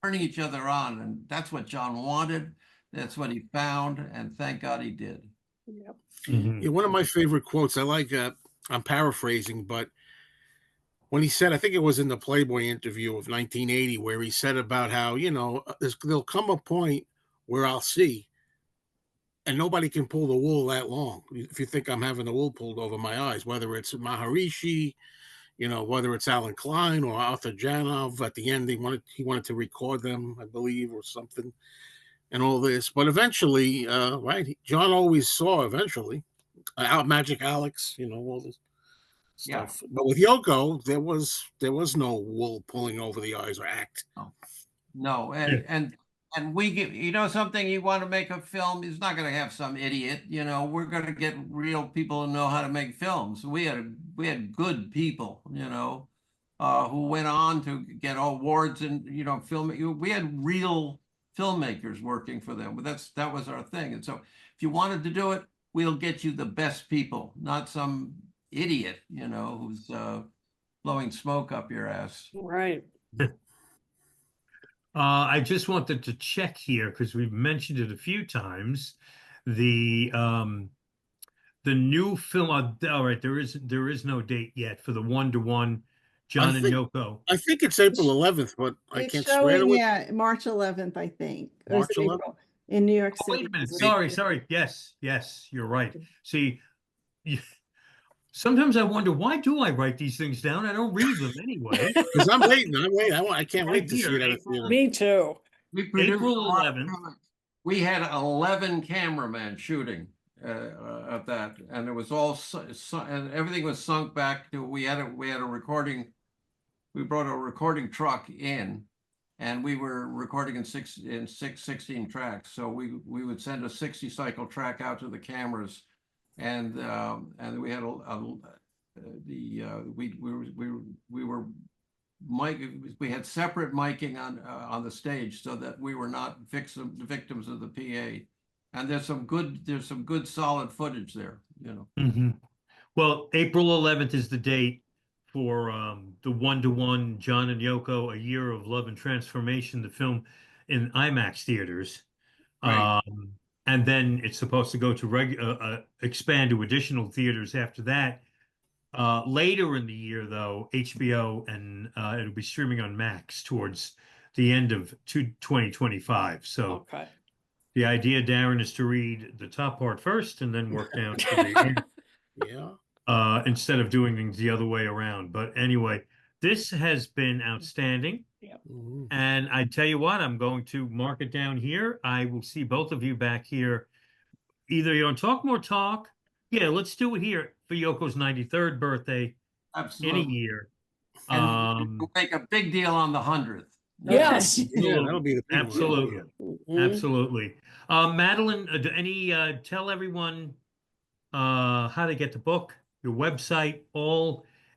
turning each other on. And that's what John wanted. That's what he found. And thank God he did. Yep. Yeah, one of my favorite quotes, I'm paraphrasing, but when he said, I think it was in the Playboy interview of 1980, where he said about how, there'll come a point where I'll see, and nobody can pull the wool that long. If you think I'm having the wool pulled over my eyes, whether it's Maharishi, whether it's Alan Klein or Arthur Janov, at the end, he wanted to record them, I believe, or something, and all this. But eventually, right, John always saw eventually, Magic Alex, all this stuff. Yeah. But with Yoko, there was no wool pulling over the eyes or act. No, and we get, something, you want to make a film, he's not going to have some idiot, we're going to get real people who know how to make films. We had good people, who went on to get awards and, film. We had real filmmakers working for them, but that was our thing. And so if you wanted to do it, we'll get you the best people, not some idiot, who's blowing smoke up your ass. Right. I just wanted to check here because we've mentioned it a few times. The new film. All right, there is no date yet for the 1-to-1 John and Yoko. I think it's April 11th, but I can't swear to it. Yeah, March 11th, I think. March 11th in New York Oh, City. wait a minute. Sorry. Yes, you're right. See, sometimes I wonder, why do I write these things down? I don't read them anyway. Because I'm waiting. I can't wait to see that. Me too. April 11th. We had 11 cameramen shooting at that, and it was all and everything was sunk back to. We had a recording. We brought a recording truck in, and we were recording in 16 tracks. So we would send a 60 cycle track out to the cameras. And we had we had separate miking on the stage so that we were not victims of the PA. And there's some good solid footage there, Mm-hmm. Well, April 11th is the date for the 1-to-1 John and Yoko, A Year of Love and Transformation, the film in IMAX theaters. Right. And then it's supposed to go to expand to additional theaters after that. Later in the year, though, HBO and it'll be streaming on Max towards the end of 2025. So Okay. the idea, Darren, is to read the top part first and then work down to the end. Yeah. Instead of doing things the other way around. But anyway, this has been outstanding. Yep. Mm-hmm. And I tell you what, I'm going to mark it down here. I will see both of you back here. Either you're on Talk More Talk. Yeah, let's do it here for Yoko's 93rd birthday. Absolutely. In a year. And we'll make a big deal on the 100th. Yes. Yeah, that'll be the big one. Absolutely. Mhm. Absolutely. Madeline, tell everyone how to get the book, your website,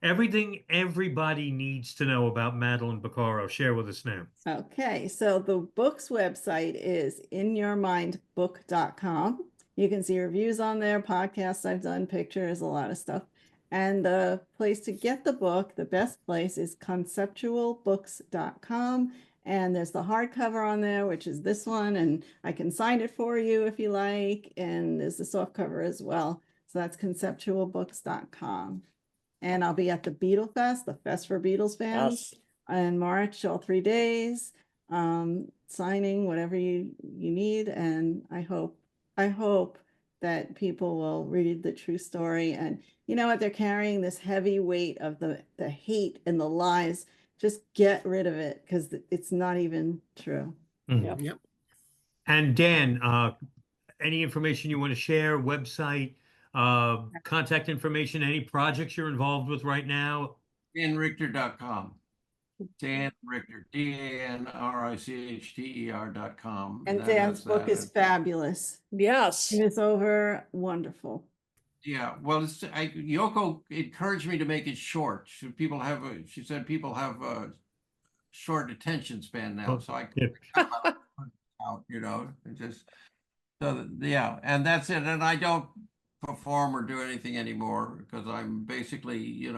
everything everybody needs to know about Madeline Bocaro. Share with us now. Okay, so the book's website is inyourmindbook.com. You can see reviews on there, podcasts I've done, pictures, a lot of stuff. And the place to get the book, the best place, is conceptualbooks.com. And there's the hardcover on there, which is this one, and I can sign it for you if you like. And there's the soft cover as well. So that's conceptualbooks.com. And I'll be at the Beatle Fest, the Fest for Beatles fans, in March, all 3 days, signing whatever you need. And I hope that people will read the true story. And you know what? They're carrying this heavy weight of the hate and the lies. Just get rid of it, because it's not even true. Yep. Yep. And Dan, any information you want to share, website, contact information, any projects you're involved with right now? danrichter.com. Dan Richter, DANRICHTER.com. And Dan's book is fabulous. Yes. It is over wonderful. Yeah, well, Yoko encouraged me to make it short. She said people have a short attention span now, so I Yeah. out, and just yeah, and that's it. And I don't perform or do anything anymore because I'm basically,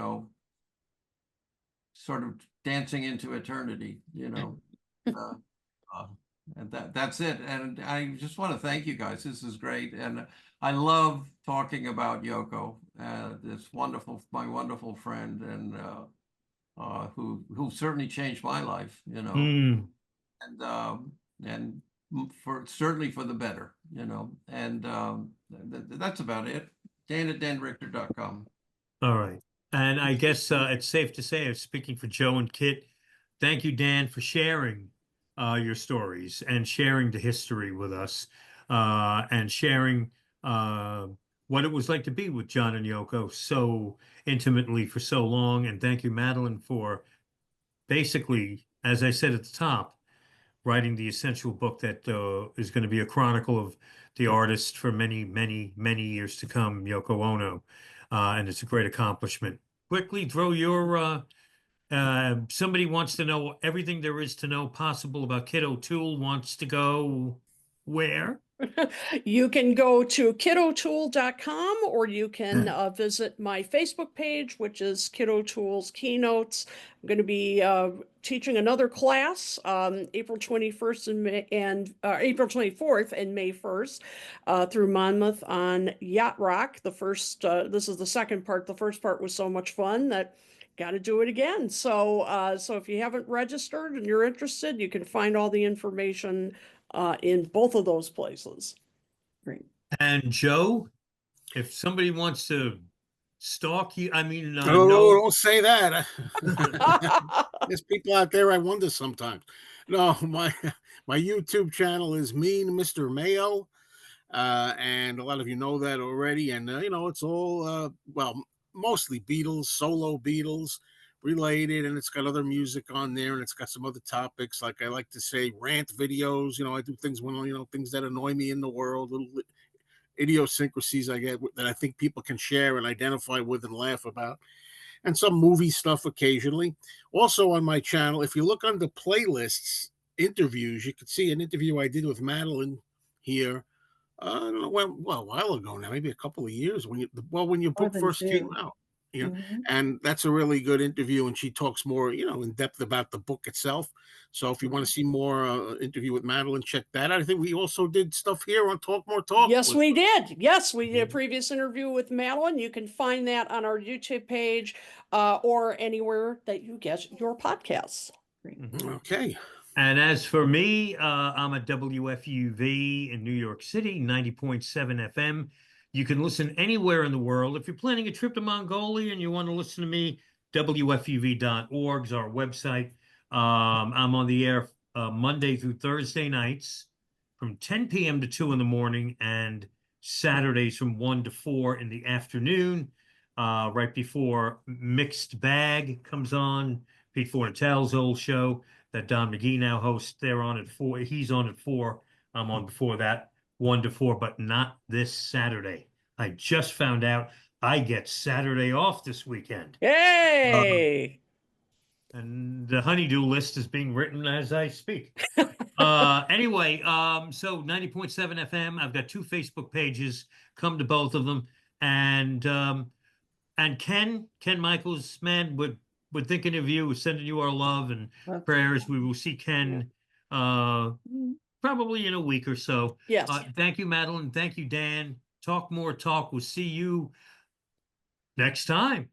sort of dancing into eternity, and that's it. And I just want to thank you guys. This is great, and I love talking about Yoko, my wonderful friend, and who certainly changed my life, Mm. and certainly for the better, and that's about it. Dan at danrichter.com. All right. And I guess it's safe to say, speaking for Joe and Kit, thank you, Dan, for sharing your stories and sharing the history with us, and sharing what it was like to be with John and Yoko so intimately for so long. And thank you, Madeline, for basically, as I said at the top, writing the essential book that is going to be a chronicle of the artist for many, many, many years to come, Yoko Ono. And it's a great accomplishment. Quickly throw your, somebody wants to know everything there is to know possible about Kit O'Toole, wants to go where? You can go to kidotoole.com, or you can visit my Facebook page, which is Kit O'Toole's Keynotes. I'm going to be teaching another class April 21st and April 24th and May 1st through Monmouth on Yacht Rock. This is the second part. The first part was so much fun that got to do it again. So if you haven't registered and you're interested, you can find all the information in both of those places. Great. And Joe, if somebody wants to stalk you, I mean, No, don't say that. There's people out there I wonder sometimes. No, my YouTube channel is Mean Mr. Mayo. And a lot of you know that already. And, it's all, mostly Beatles, solo Beatles related. And it's got other music on there. And it's got some other topics, like I like to say, rant videos. I do things things that annoy me in the world, little idiosyncrasies I get that I think people can share and identify with and laugh about. And some movie stuff occasionally. Also on my channel, if you look under playlists, interviews, you can see an interview I did with Madeline here. I don't know a while ago now, maybe a couple of years when your book first came out. And that's a really good interview, and she talks more, in depth about the book itself. So if you want to see more interview with Madeline, check that out. I think we also did stuff here on Talk More Talk. Yes, we did. Yes, we did a previous interview with Madeline. You can find that on our YouTube page or anywhere that you get your podcasts. Okay. And as for me, I'm at WFUV in New York City, 90.7 FM. You can listen anywhere in the world. If you're planning a trip to Mongolia and you want to listen to me, WFUV.org is our website. I'm on the air Monday through Thursday nights from 10 p.m. to 2 in the morning, and Saturdays from 1 to 4 in the afternoon, right before Mixed Bag comes on, Pete Fornatel's old show that Don McGee now hosts. They're on at 4. He's on at 4. I'm on before that, 1 to 4, but not this Saturday. I just found out I get Saturday off this weekend. Hey! And the honeydew list is being written as I speak. Anyway, so 90.7 FM. I've got 2 Facebook pages. Come to both of them. And Ken Michaels, man, we're thinking of you. We're sending you our love and Love to- prayers. We will see Ken probably in a week or so. Yes. Thank you, Madeline. Thank you, Dan. Talk more talk. We'll see you next time.